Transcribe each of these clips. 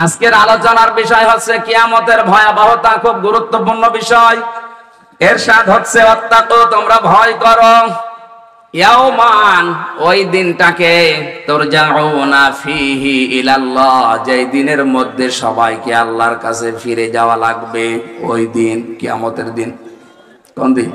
আজকের আলোচনার বিষয় হচ্ছে কিয়ামতের ভয়াবহতা, খুব গুরুত্বপূর্ণ বিষয়। এরশাদ হচ্ছে ওয়াত্তাকু, তোমরা ভয় করো, ইয়াওমান, ওই দিনটাকে, তুরজাউনা ফিহি ইলাল্লাহ, যেই দিনের মধ্যে সবাইকে আল্লাহর কাছে ফিরে যাওয়া লাগবে। ওই দিন কিয়ামতের দিন। কোন দিন?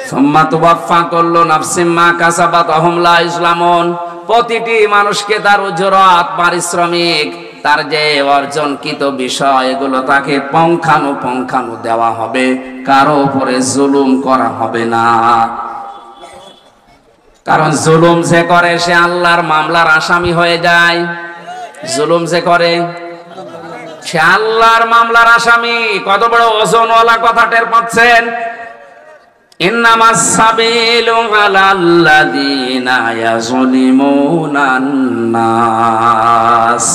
সুম্মা তুওয়াফা কুল্লু নাফসিম মা কাসাবাত ওয়া হুম লা ইউজলামুন, প্রতিটি মানুষকে তার উজরাত, পারিশ্রমিক, তার যে অর্জনকৃত বিষয়, এগুলো তাকে পঙ্খানু দেওয়া হবে, কারো উপরে জুলুম করা হবে না। কারণ জুলুম যে করে সে আল্লাহর মামলার আসামি হয়ে যায়। জুলুম যে করে সে আল্লাহর মামলার আসামি। কত বড় ওজনওয়ালা কথা টের পাচ্ছেন? ইন্নামাস সাবিলু আলাল্লাযীনা ইয়াযলিমুনান নাস।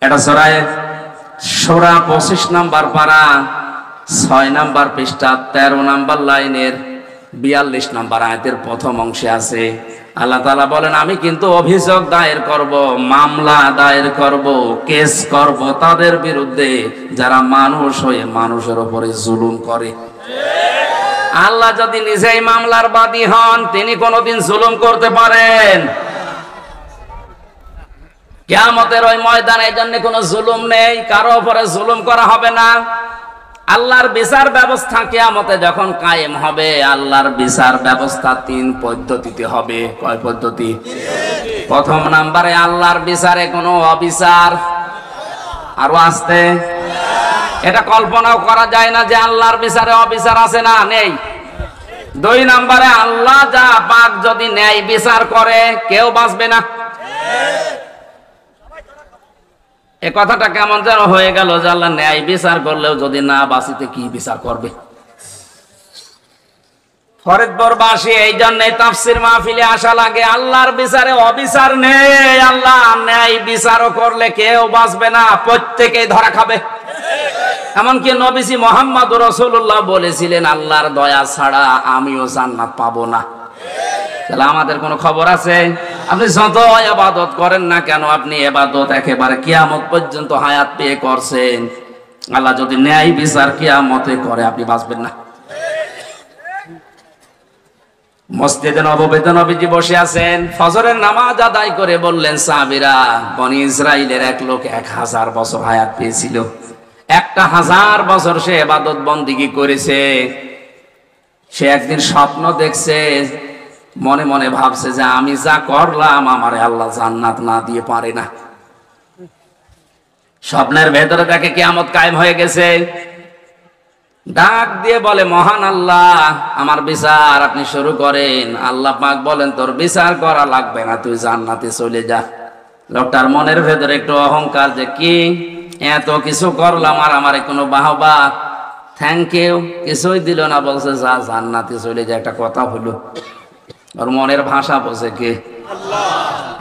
এটা সূরা 25 নম্বর পারা, 6 নম্বর পৃষ্ঠা, 13 নম্বর লাইনের 42 নম্বর আয়াতের প্রথম অংশে আছে। আল্লাহ তাআলা বলেন, আমি কিন্তু অভিযোগ দায়ের করব, মামলা দায়ের করব, কেস করব তাদের বিরুদ্ধে যারা মানুষ হয়ে মানুষের উপরে জুলুম করে। আল্লাহ যদি নিজেই মামলার বাদী হন, তিনি কোনোদিন জুলুম করতে পারেন? কিয়ামতের ওই ময়দানে এই জন্য কোনো জুলুম নেই, কারো উপরে জুলুম করা হবে না। আল্লাহর বিচার ব্যবস্থা কিয়ামতে যখন কায়েম হবে, আল্লাহর বিচার ব্যবস্থা 3 পদ্ধতিতে হবে। কয় পদ্ধতি? প্রথম নম্বরে আল্লাহর বিচারে কোনো অবিচার, আরো আসতে, এটা কল্পনাও করা যায় না যে আল্লাহর বিচারে অবিচার আছে না, নেই। 2 নম্বরে আল্লাহ যা পাক যদি ন্যায় বিচার করে, কেউ বাঁচবে না। এ কথাটা কেমন যেন হয়ে গেল যে আল্লাহ ন্যায় বিচার করলেও যদি না বাঁচিতে কি বিচার করবে? ফরিদপুরবাসী এই জন্য তাফসীর মাহফিলে আসা লাগে। আল্লাহর বিচারে অবিচার নেই, আল্লাহ ন্যায় বিচারও করলে কেউ বাঁচবে না, প্রত্যেকেই ধরা খাবে। এমনকি নবীজি মুহাম্মদুর রাসূলুল্লাহ বলেছিলেন, আল্লাহর দয়া ছাড়া আমিও জান্নাত পাবো না। তাহলে আমাদের কোনো খবর আছে? আপনি যত ইবাদত করেন না কেন, আপনি ইবাদত একেবারে কিয়ামত পর্যন্ত হায়াত পেয়ে করছেন, আল্লাহ যদি ন্যায় বিচার কিয়ামতে করে, আপনি বাঁচবেন না। মসজিদে নববীতে নবীজি বসে আছেন, ফজরের নামাজ আদায় করে বললেন সাহাবীরা, বনি ইসরাইলের এক লোক 1000 বছর হায়াত পেয়েছিল। 1000 বছর সে ইবাদত বন্দেগী করেছে। সে একদিন স্বপ্ন দেখছে, মনে মনে ভাবছে যে আমি যা করলাম আমারে আল্লাহ জান্নাত না দিয়ে পারে না। স্বপ্নের ভেতরে দেখে কিয়ামত কায়েম হয়ে গেছে। ডাক দিয়ে বলে, মহান আল্লাহ, আমার বিচার আপনি শুরু করেন। আল্লাহ পাক বলেন, তোর বিচার করা লাগবে না, তুই জান্নাতে চলে যা। লোকটার মনের ভেতরে একটু অহংকার, যে কি এত কিছু করলাম আর আমারে কোনো বাহবা, থ্যাংক ইউ কিছুই দিল না, বলছে যা জান্নাতে চলে যা। একটা কথা হলো, ওর মনের ভাষা বোঝে কে?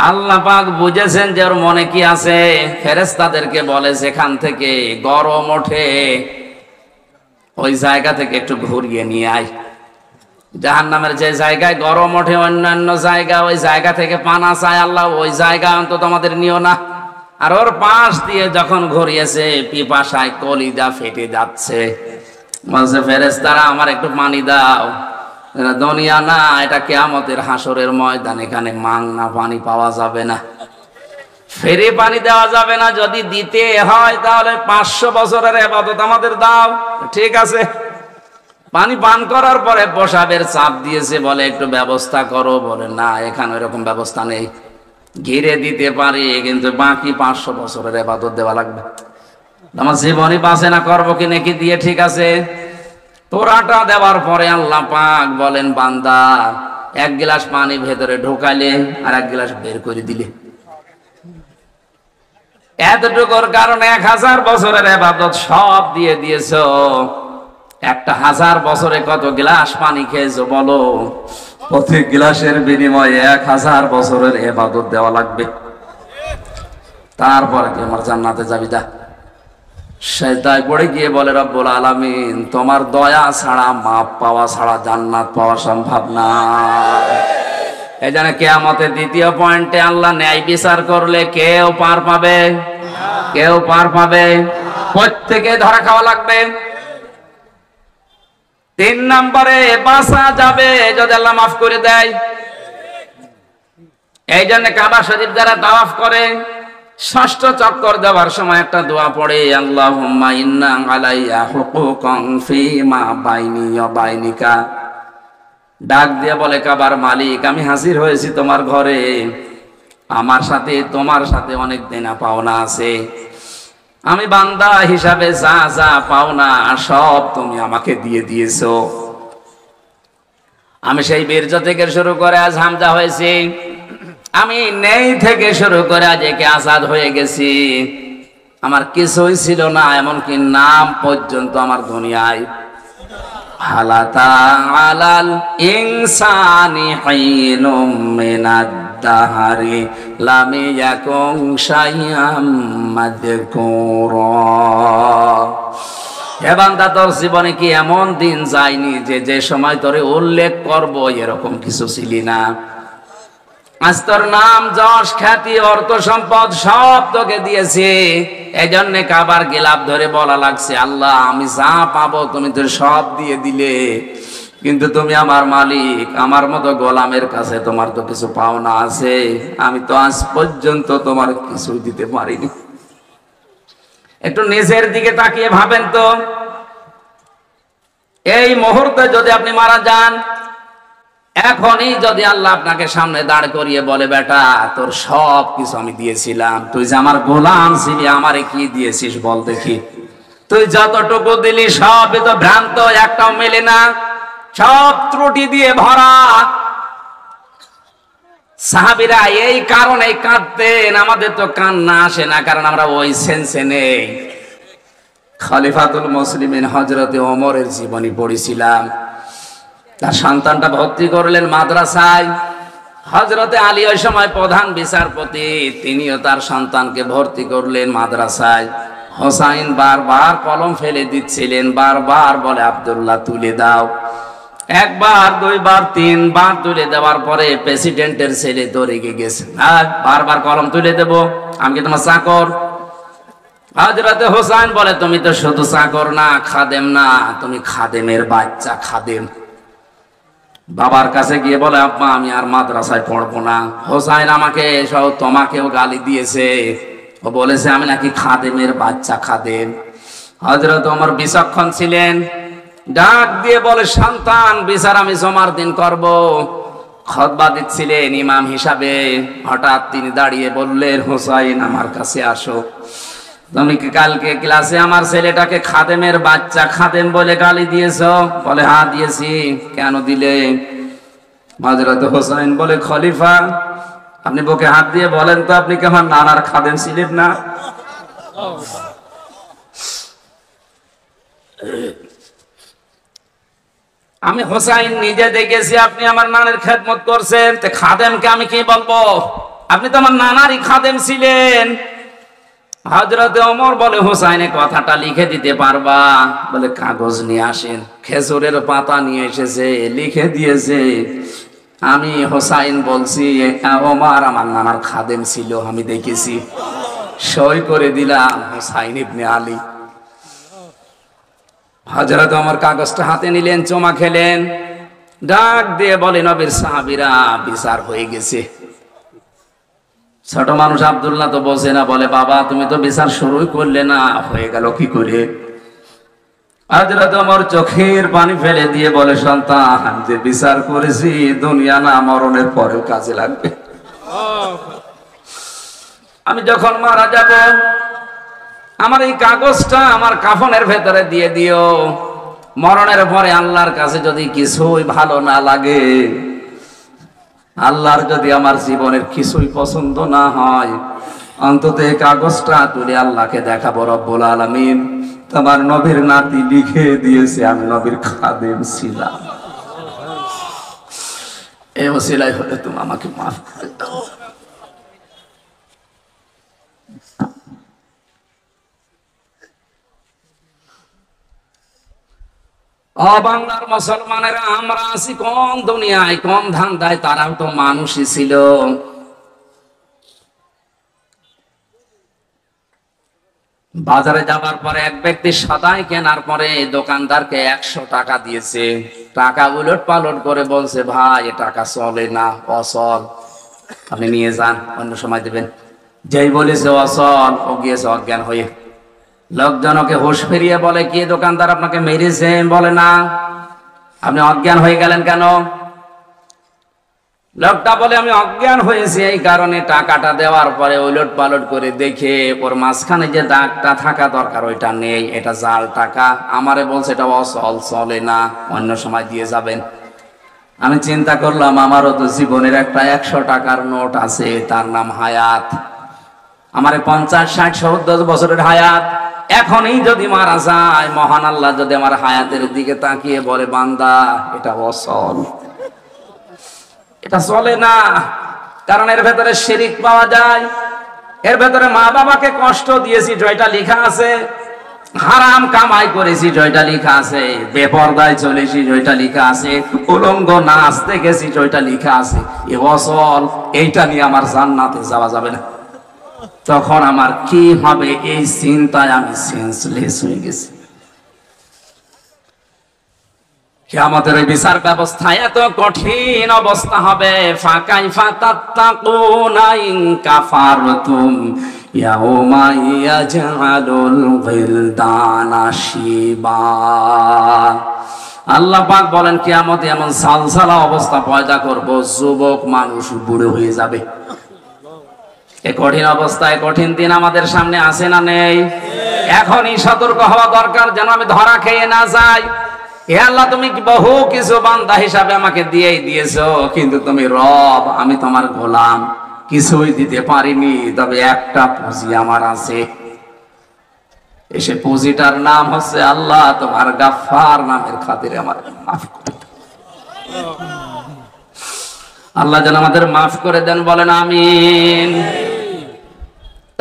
আল্লাহ পাক বুঝেছেন যে ওর মনে কি আছে। ফেরেশতাদেরকে বলে, যেখান থেকে গরম ওঠে ওই জায়গা থেকে একটু ঘুরিয়ে নিয়ে আয়। জাহান্নামের যে জায়গায় গরম ওঠে অন্যান্য জায়গা, ওই জায়গা থেকে পানা চায় আল্লাহ, ওই জায়গা অন্তত আমাদের নিও না। আর ওর পাশ দিয়ে যখন ঘুরিয়েছে, পিপাসায় কলিজা ফেটে যাচ্ছে, বলছে ফেরেশতারা আমার একটু পানি দাও। দুনিয়া না, এটা কিয়ামতের হাসরের ময়দান, এখানে মাংনা পানি পাওয়া যাবে না, ফেরি পানি দেওয়া যাবে না। যদি দিতে হয় তাহলে 500 বছরের ইবাদত আমাদের দাও। ঠিক আছে। পানি পান করার পরে প্রসাবের চাপ দিয়েছে, বলে একটু ব্যবস্থা করো। বলে না, এখানে এরকম ব্যবস্থা নেই, ঘিরে দিতে পারি কিন্তু বাকি 500 বছরের ইবাদত দেওয়া লাগবে। আমার জীবনই বাঁচে না, করবো কি নাকি দিয়ে। ঠিক আছে। তোরাটা দেওয়ার পরে আল্লাহ পাক বলেন, বান্দা 1 গ্লাস পানি ভেতরে ঢোকালে আর 1 গ্লাস বের করে দিলে, এতটুকুর কারণে 1000 বছরের ইবাদত সব দিয়ে দিয়েছো। 1000 বছরে কত গ্লাস পানি খেয়েছো বলো? প্রতি গ্লাসের বিনিময়ে 1000 বছরের ইবাদত দেওয়া লাগবে। তারপরে কি আমার জান্নাতে যাবি? যা। সেজদায় পড়ে গিয়ে বলে, রব্বুল আলামিন, তোমার দয়া ছাড়া, মাপ পাওয়া ছাড়া জান্নাত পাওয়া সম্ভব না। এই জন্য কিয়ামতের দ্বিতীয় পয়েন্টে আল্লাহ ন্যায় বিচার করলে কেউ পার পাবে, কেউ পার পাবে, প্রত্যেকে ধরা খাওয়া লাগবে। 3 নম্বরে বাঁচা যাবে যদি আল্লাহ মাফ করে দেয়। এই জন্য কাবা শরীফ যারা তাওয়াফ করে, ষষ্ঠ চক্কর দেওয়ার সময় একটা দোয়া পড়ে, আল্লাহুম্মা ইন্না আলাইয়া হুকুকান ফীমা বাইনি ওয়া বাইনিকা। ডাক দিয়ে বলে, কাবার মালিক, আমি হাজির হয়েছি তোমার ঘরে, আমার সাথে তোমার সাথে অনেক দেনা পাওনা আছে, আমি বান্দা হিসাবে যা যা পাওনা সব তুমি আমাকে দিয়ে দিয়েছো। আমি সেই বীর্য থেকে শুরু করে আজ হামজা হয়েছি, আমি নেই থেকে শুরু করে আজ একে আজাদ হয়ে গেছি। আমার কিছুই ছিল না, এমনকি নাম পর্যন্ত আমার দুনিয়ায়। হালাতা আলাল ইনসানি হিনুম মিনাদ দাহারি লাম ইয়াকুন শাইআম মাযকুরা। হে বান্দা, তোর জীবনে কি এমন দিন যায়নি যে সময় তোরে উল্লেখ করব এরকম কিছু ছিলি না? আজ তোর নাম, যশ, খ্যাতি, অর্থ, সম্পদ সব তোকে দিয়েছে। এই জন্য কাবার গিলাফ ধরে বলা লাগছে, আল্লাহ আমি যা পাবো তুমি তো সব দিয়ে দিলে, কিন্তু তুমি আমার মালিক, আমার মতো গোলামের কাছে তোমার তো কিছু পাওনা আছে, আমি তো আজ পর্যন্ত তোমার কিছুই দিতে পারিনি। একটু নিজের দিকে তাকিয়ে ভাবেন তো, এই মুহূর্তে যদি আপনি মারা যান, এখনই যদি আল্লাহ আপনাকে সামনে দাঁড় করিয়ে বলে, বেটা তোর সব কিছু আমি দিয়েছিলাম, তুই যে আমার গোলাম ছিলি, আমারে কি দিয়েছিস বল দেখি, তুই যতটুকু দিলি সবই তো ভ্রান্ত, একটাও মেলে না, সব ত্রুটি দিয়ে ভরা। সাহাবীরা এই কারণে কাঁদতেন, আমাদের তো কান্না আসে না, কারণ আমরা ওই সেন্সে নেই। খলিফাতুল মুসলিমিন হযরতে ওমরের জীবনী পড়েছিলাম, তার সন্তানটা ভর্তি করলেন মাদ্রাসায়। হযরতে আলী ওই সময় প্রধান বিচারপতি, তিনিও তার সন্তানকে ভর্তি করলেন মাদ্রাসায়। হোসাইন বারবার কলম ফেলে দিচ্ছিলেন, বারবার বলে আব্দুল্লাহ তুলে দাও। একবার, দুইবার, 3 বার তুলে দেওয়ার পরে প্রেসিডেন্টের ছেলে তো রেগে গেছে, বারবার কলম তুলে দেব, আমি কি তোমার চাকর? হযরতে হোসাইন বলে, তুমি তো শুধু চাকর না, খাদেম না, তুমি খাদেমের বাচ্চা, খাদেম। বাবার কাছে গিয়ে বলে, আব্বা আমি আর মাদ্রাসায় পড়বো না, হোসাইন আমাকে সহ তোমাকেও গালি দিয়েছে, ও বলেছে আমি নাকি খাদেমের বাচ্চা, খাদেম। হযরত ওমর বিচক্ষণ ছিলেন, ডাক দিয়ে বলে, সন্তান বিচার আমি জমার দিন করব। খুতবা দিচ্ছিলেন ইমাম হিসাবে, হঠাৎ তিনি দাঁড়িয়ে বললেন, হোসাইন আমার কাছে আসো, তুমি কি কালকে ক্লাসে আমার ছেলেটাকে খাদেমের বাচ্চা, খাদেম বলে গালি দিয়েছো? বলে হ্যাঁ দিয়েছি। কেন দিলে? হযরত হোসাইন বলে, খলিফা আপনি বুকে হাত দিয়ে বলেন তো, আপনি কি আমার নানার খাদেম ছিলেন না? আমি হোসাইন নিজে দেখেছি আপনি আমার নানার খেদমত করছেন, তো খাদেমকে আমি কি বলবো? আপনি তো আমার নানারই খাদেম ছিলেন। হযরতে ওমর বলে, হোসাইনের কথাটা লিখে দিতে পারবা? বলে কাগজ নিয়ে আসেন। খেজুরের পাতা নিয়ে এসেছে, লিখে দিয়েছে, আমি হোসাইন বলছি ওমর আমার নানার খাদেম ছিল, আমি দেখেছি, সই করে দিলাম হোসাইন ইবনে আলী। হযরত ওমর কাগজটা হাতে নিলেন, চুমা খেলেন, ডাক দিয়ে বলে, নবীর সাহাবীরা বিচার হয়ে গেছে। ছোট মানুষ আব্দুল্লাহ তো বোঝে না, বলে বাবা তুমি তো বিচার শুরুই করলে না, হয়ে গেল কি করে? হযরত ওমর চোখের পানি ফেলে দিয়ে বলে, সন্তান যে বিচার করেছি দুনিয়া না মরণের পরেও কাজে লাগবে। আমি যখন মারা যাব, আমার এই কাগজটা আমার কাফনের ভেতরে দিয়ে দিও, মরণের পরে আল্লাহর কাছে যদি কিছুই ভালো না লাগে, আল্লাহর যদি আমার জীবনের কিছুই পছন্দ না হয়, অন্তত এই কাগজটা তুলে আল্লাহকে দেখাবো, রব্বুল আলামিন তোমার নবীর নাতি লিখে দিয়েছে আমি নবীর খাদেম ছিলাম, এই ওসিলায় হলে তুমি আমাকে মাফ করে দাও। ও বাংলার মুসলমানেরা, আমরা আছি কম দুনিয়ায়, কম ধান্দায়, তারাও তো মানুষই ছিল। বাজারে যাবার পরে এক ব্যক্তি সদাই কেনার পরে দোকানদারকে 100 টাকা দিয়েছে। টাকা উলট পালট করে বলছে, ভাই এ টাকা চলে না, অচল, আপনি নিয়ে যান, অন্য সময় দেবেন। যেই বলেছে অচল, ও গিয়েছে অজ্ঞান হয়ে। লোকজন ওকে হুঁশ ফিরিয়ে বলে, কি দোকানদার আপনাকে মেরেছে? বলে না, আপনি অজ্ঞান হয়ে গেলেন কেন? লোকটা বলে, আমি অজ্ঞান হয়েছি এই কারণে টাকাটা দেওয়ার পরে উলট পালট করে দেখে ওর মাঝখানে যে দাগটা থাকা দরকার ওইটা নেই, এটা জাল টাকা। আমারে বলছে এটা অচল, চলে না, অন্য সময় দিয়ে যাবেন। আমি চিন্তা করলাম, আমারও তো জীবনের একটা 100 টাকার নোট আছে, তার নাম হায়াত। আমারে 50, 60, 70 বছরের হায়াত। এখনই যদি মারা যায়, মহান আল্লাহ যদি আমার হায়াতের দিকে তাকিয়ে বলে, বান্দা এটা অচল, এটা চলে না, কারণ এর ভেতরে শিরিক পাওয়া যায়, এর ভেতরে মা বাবাকে কষ্ট দিয়েছি জয়টা লেখা আছে, হারাম কামাই করেছি জয়টা লেখা আছে, বেপরদায় চলেছি জয়টা লেখা আছে, উলঙ্গ নাচতে গেছি জয়টা লেখা আছে। এ অচল, এইটা নিয়ে আমার জান্নাতে যাওয়া যাবে না। তখন আমার কি হবে এই চিন্তায় আমি সেন্সলেস হয়ে গেছি। কিয়ামতের এই বিচার ব্যবস্থা এত কঠিন অবস্থা হবে। ফাকাইফা তাত্তাকুনা ইন কাফারতুম ইয়াউমা ইয়াজআলুল গিলদানা শিবা। আল্লাহ পাক বলেন, কিয়ামতে এমন সালসালা অবস্থা পয়দা করব, যুবক মানুষ বুড়ো হয়ে যাবে। এই কঠিন অবস্থায় কঠিন দিন আমাদের সামনে আছে না নেই? এখনই সতর্ক হওয়া দরকার, যেন আমি ধরা খেয়ে না যাই। হে আল্লাহ, তুমি বহু কিছু বান্দা হিসাবে আমাকে দিয়েই দিয়েছো, কিন্তু তুমি রব, আমি তোমার গোলাম, কিছুই দিতে পারিনি। তবে একটা পুঁজি আমার আছে, এসে পুঁজিটার নাম হচ্ছে আল্লাহ, তোমার গাফফার নামের খাতিরে আমার মাফ করে দাও। আল্লাহ যেন আমাদের মাফ করে দেন, বলেন আমিন।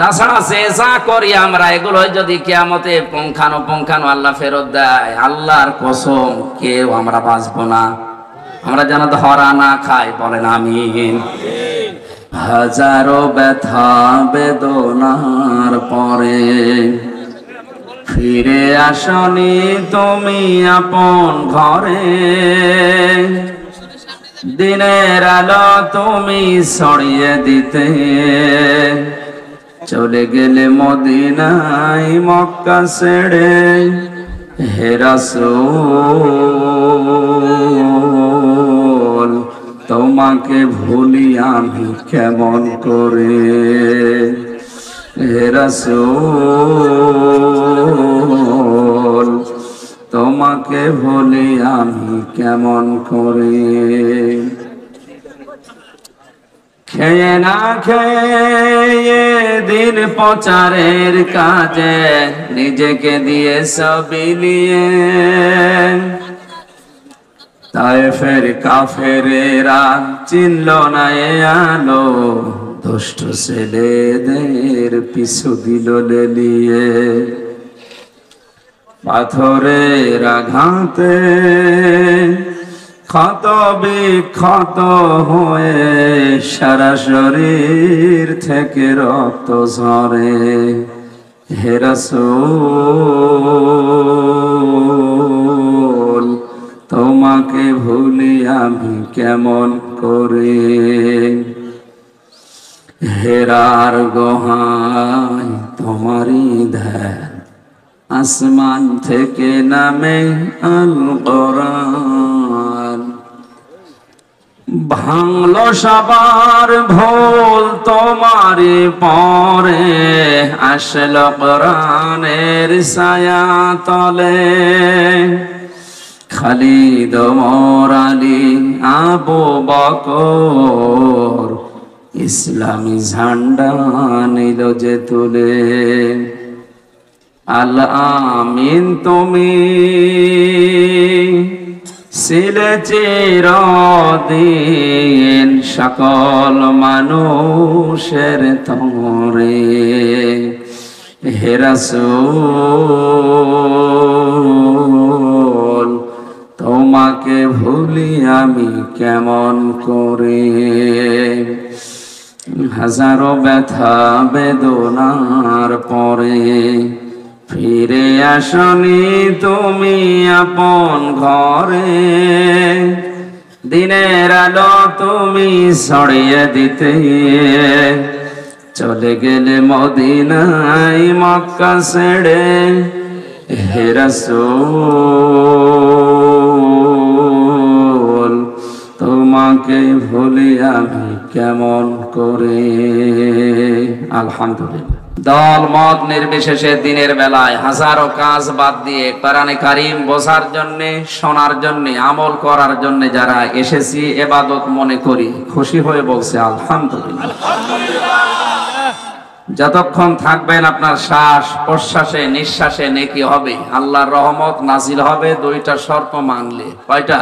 তাছাড়া সে যা করি আমরা, এগুলো যদি কিয়ামতে পুঙ্খানুপুঙ্খানু আল্লাহ ফেরত দেয়, আল্লাহর কসম কেউ আমরা বাঁচবো না। আমরা যেন ধরা না খাই, বলেন আমিন। হাজারো ব্যথা বেদনার পরে ফিরে আসনি তুমি আপন ঘরে, দিনের আলো তুমি ছড়িয়ে দিতে, চলে গেলে মদিনায় মক্কা ছেড়ে। হে রাসূল, তোমাকে ভুলি আমি কেমন করে? হে রাসূল, তোমাকে ভুলি আমি কেমন করে? খেয়ে না খেয়ে দিন প্রচারের কাজে নিজেকে দিয়ে বিলিয়ে, তায়েফের কাফেরেরা চিনল না এ আলো, দুষ্ট ছেলেদের পিছু দিল লেলিয়ে। পাথরের আঘাতে ক্ষত বিক্ষত হয়ে সারা শরীর থেকে রক্ত ঝরে। হে রাসূল, তোমাকে ভুলি আমি কেমন করে? হেরার গুহায় তোমারই ধ্যান, আসমান থেকে নামে আল কোরআন। ভাঙলো সবার ভুল তোমারই পরে, আসলো কোরআনের ছায়া তলে। খালিদ, ওমর, আলী, আবু বকর ইসলামী ঝান্ডা নিল যে তুলে। আল আমিন তুমি ছিলে চিরদিন সকল মানুষের তরে। হে রাসূল, তোমাকে ভুলি আমি কেমন করে। হাজারো ব্যথা বেদনার পরে ফিরে আসনি তুমি আপন ঘরে। দিনের আলো তুমি ছড়িয়ে দিতে চলে গেলে মদিনায় মক্কা ছেড়ে। হে রাসূল তোমাকে ভুলি আমি কেমন করে। আলহামদুলিল্লাহ। দল মত নির্বিশেষে দিনের বেলায় হাজারো কাজ বাদ দিয়ে কোরআনে কারীম বোঝার জন্য, শোনার জন্য, আমল করার জন্য যারা এসেছি ইবাদত মনে করি, খুশি হয়ে বলছে আলহামদুলিল্লাহ। যতক্ষণ থাকবেন আপনার শ্বাস প্রশ্বাসে নিঃশ্বাসে নেকি হবে, আল্লাহর রহমত নাজিল হবে। দুইটা শর্ত মানলে। কয়টা?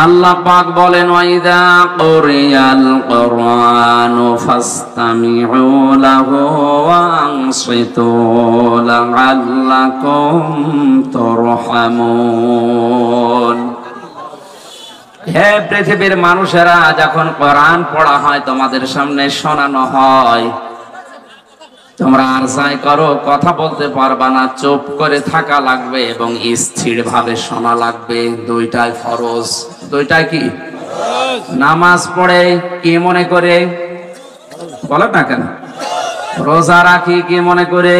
আল্লাহ পাক বলেন ওয়াইদা কুরিয়াল কুরআনু ফাসতামিউ লাহু ওয়া আনসিতু লাআল্লাকুম তুরহামুন। হে পৃথিবীর মানুষেরা, যখন কোরআন পড়া হয় তোমাদের সামনে শোনানো হয়, তোমরা আর যাই করো কথা বলতে পারবা না, চুপ করে থাকা লাগবে এবং স্থির ভাবে শোনা লাগবে। দুইটাই ফরজ। দুইটাই কি? নামাজ পড়ে কি মনে করে? বলে না কেন? রোজা রাখি কি মনে করে?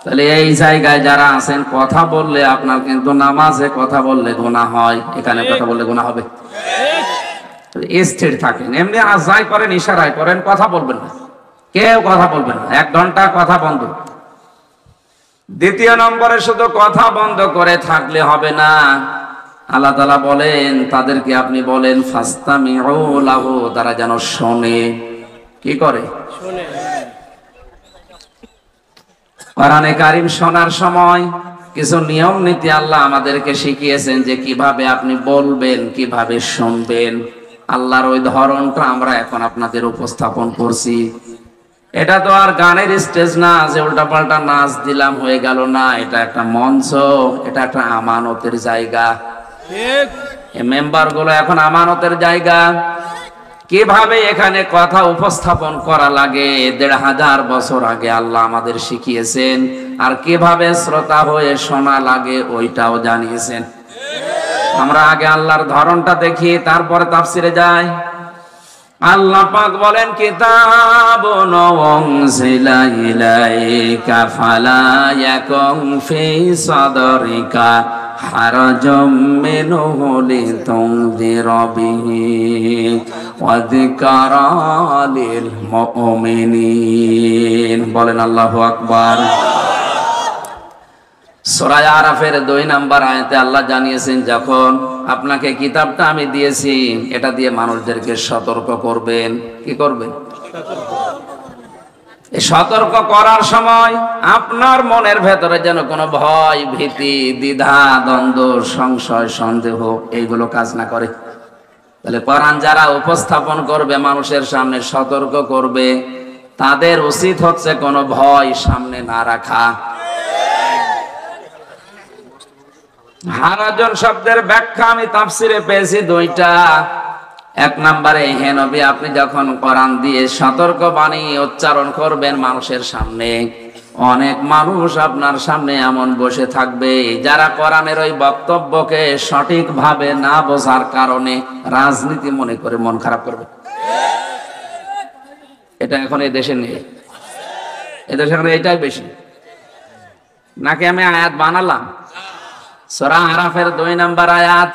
তাহলে এই জায়গায় যারা আছেন, কথা বললে আপনার কিন্তু নামাজে কথা বললে গুনাহ হয়, এখানে কথা বললে গুনাহ হবে। স্থির থাকেন। এমনি আর যাই করেন ইশারায় করেন, কথা বলবেন না, কেউ কথা বলবেন না। 1 ঘন্টা কথা বন্ধ। দ্বিতীয় নম্বরে শুধু কথা বন্ধ করে থাকলে হবে না। আল্লাহ তাআলা বলেন তাদেরকে আপনি বলেন ফাসতামিউ লাহু, তারা যেন শোনে। কি করে? শোনে। কোরআনে কারীম শোনার সময় কিছু নিয়ম নীতি আল্লাহ আমাদেরকে শিখিয়েছেন যে কিভাবে আপনি বলবেন, কিভাবে শুনবেন। আল্লাহর ওই ধরনটা আমরা এখন আপনাদের উপস্থাপন করছি। এটা তো আর গানের স্টেজ না যে উল্টাপাল্টা নাচ দিলাম হয়ে গেল না। এটা একটা মঞ্চ, এটা একটা আমানতের জায়গা। ঠিক, এই মেম্বার গুলো এখন আমানতের জায়গা। কিভাবে এখানে কথা উপস্থাপন করা লাগে ১৫০০ বছর আগে আল্লাহ আমাদের শিখিয়েছেন, আর কিভাবে শ্রোতা হয়ে শোনা লাগে ওইটাও জানিয়েছেন। আমরা আগে আল্লাহর ধরনটা দেখি, তারপরে তাফসিরে যাই। আল্লাহ পাক বলেন কিতাবুন উনজিলা ইলাইকা ফালা ইয়াকুন ফি সাদরিকা হারাজুম মিনহু লিতুনযিরা বিহি ওয়া যিকরা লিল মুমিনিন। বলেন আল্লাহু আকবার। সূরা আরাফের 2 নম্বর আয়াতে আল্লাহ জানিয়েছেন, যখন আপনাকে কিতাবটা আমি দিয়েছি, এটা দিয়ে মানুষদেরকে সতর্ক করবেন। কি করবেন? এই সতর্ক করার সময় আপনার মনের ভেতরে যেন কোনো ভয়, ভীতি, দ্বিধা, দ্বন্দ্ব, সংশয়, সন্দেহ এইগুলো কাজ না করে। তাহলে কোরআন যারা উপস্থাপন করবে, মানুষের সামনে সতর্ক করবে, তাদের উচিত হচ্ছে কোনো ভয় সামনে না রাখা। হারাজন শব্দের ব্যাখ্যা আমি তাফসিরে পেয়েছি 2টা। 1 নম্বরে, হে নবী আপনি যখন কোরআন দিয়ে সতর্ক বাণী উচ্চারণ করবেন মানুষের সামনে, অনেক মানুষ আপনার সামনে এমন বসে থাকবে যারা কোরআনের ওই বক্তব্যকে সঠিকভাবে না বোঝার কারণে রাজনীতি মনে করে মন খারাপ করবে। এটা এখন এই দেশে নেই, এদেশে এখন এটাই বেশি। নাকি আমি আয়াত বানালাম? সূরা আরাফের 2 নম্বর আয়াত।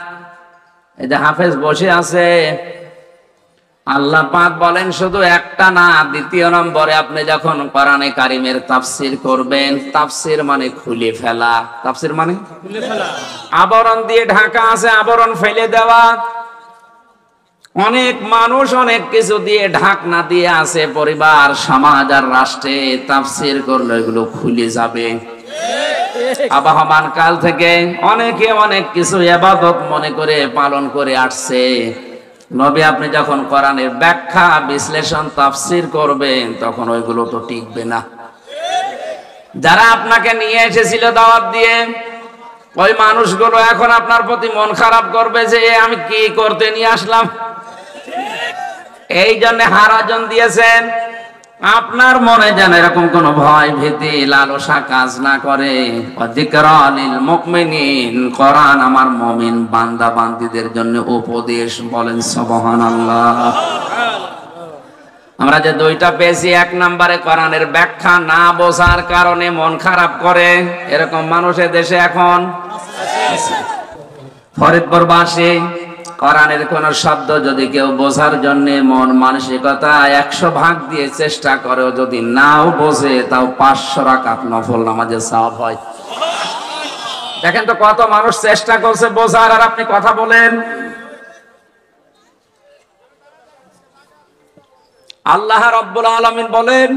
এই যে হাফেজ বসে আছে, আল্লাহ পাক বলেন শুধু একটা না, 2 নম্বরে আপনি যখন কোরআনে কারীমের তাফসীর করবেন, তাফসীর মানে খুলে ফেলা। তাফসীর মানে খুলে ফেলা। আবরণ দিয়ে ঢাকা আছে, আবরণ ফেলে দেওয়া। অনেক মানুষ অনেক কিছু দিয়ে ঢাকনা দিয়ে আছে, পরিবার, সমাজ আর রাষ্ট্রে। তাফসীর করলে এগুলো খুলে যাবে। আবহমান কাল থেকে অনেকে অনেক কিছু ইবাদত মনে করে পালন করে আসছে। নবী আপনি যখন কোরআনের ব্যাখ্যা, বিশ্লেষণ, তাফসীর করবেন, তখন ওইগুলো তো টিকবে না। যারা আপনাকে নিয়ে এসেছিল দাওয়াত দিয়ে, ওই মানুষগুলো এখন আপনার প্রতি মন খারাপ করবে যে আমি কি করতে নিয়ে আসলাম। এই জন্য হারাজন দিয়েছেন, আপনার মনে যেন এরকম কোন ভয় ভীতি লালসা কাজ না করে। যিকরা লিল মুমিনিন, কোরআন আমার মুমিন বান্দা বান্দীদের জন্য উপদেশ। বলেন সুবহানাল্লাহ। আমরা যে দুইটা পেয়েছি, এক নম্বরে কোরআনের ব্যাখ্যা না বোঝার কারণে মন খারাপ করে, এরকম মানুষের দেশে এখন ফরিদপুরবাসী কোরআনের কোন শব্দ যদি কেউ বোঝার জন্য মন মানসিকতা 100 ভাগ দিয়ে চেষ্টা করে, যদি নাও বোঝে তাও 500 রাকাত নফল নামাজের সওয়াব হয়। দেখেন তো কত মানুষ চেষ্টা করছে বোঝার, আর আপনি কথা বলেন। আল্লাহ রাব্বুল আলামিন বলেন,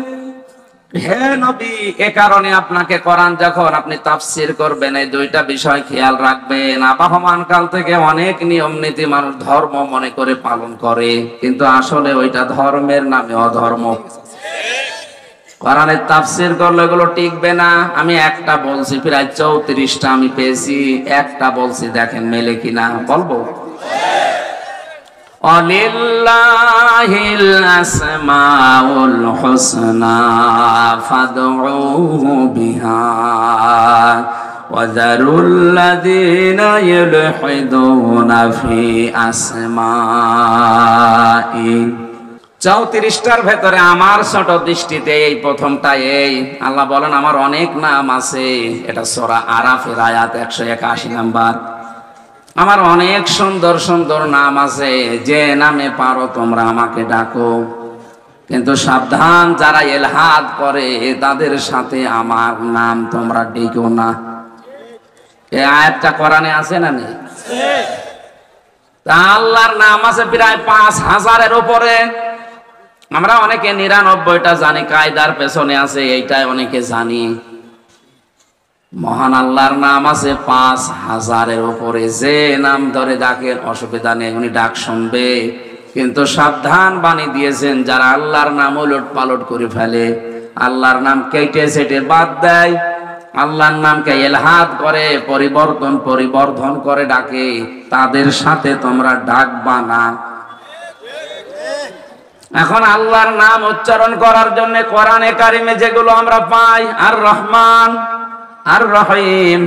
হে নবী, এ কারণে আপনাকে কোরআন যখন আপনি তাফসীর করবেন এই দুইটা বিষয় খেয়াল রাখবেন। আবহমান কাল থেকে অনেক নিয়ম নীতি মানুষ ধর্ম মনে করে পালন করে, কিন্তু আসলে ওইটা ধর্মের নামে অধর্ম। কোরআনের তাফসীর করলে এগুলো টিকবে না। আমি একটা বলছি, প্রায় 34টা আমি পেয়েছি, একটা বলছি, দেখেন মেলে কিনা। বলবো ওয়ালিল্লাহিল আসমাউল হুসনা ফাদউহু বিহা ওয়া যারুল্লাযীনা ইউলহিদুনা ফি আসমাই। 34টার ভেতরে আমার ছোট দৃষ্টিতে এই প্রথমটা। এই আল্লাহ বলেন আমার অনেক নাম আছে, এটা সূরা আরাফের আয়াত 181 নাম্বার। আমার অনেক সুন্দর সুন্দর নাম আছে, যে নামে পারো তোমরা আমাকে ডাকো, কিন্তু সাবধান যারা ইলহাদ করে তাদের সাথে আমার নাম তোমরা ডেকো না। এই আয়াতটা কোরআনে আছে না নেই? আল্লাহর নাম আছে প্রায় 5000-এর উপরে। আমরা অনেকে 99টা জানি, কায়দার পেছনে আছে এইটাই অনেকে জানি। মহান আল্লাহর নাম আছে 5000-এর উপরে। যে নাম ধরে ডাকেন অসুবিধা নেই, উনি ডাক শুনবে। কিন্তু সাবধান বাণী দিয়েছেন, যারা আল্লাহর নাম উলট পালট করে ফেলে, আল্লাহর নাম কেটে সেটে বাদ দেয়, আল্লাহর নামকে ইলহাদ করে পরিবর্ধন করে ডাকে, তাদের সাথে তোমরা ডাকবা না। এখন আল্লাহর নাম উচ্চারণ করার জন্য কোরআনে কারিমে যেগুলো আমরা পাই, আর রহমান, আর রহিম,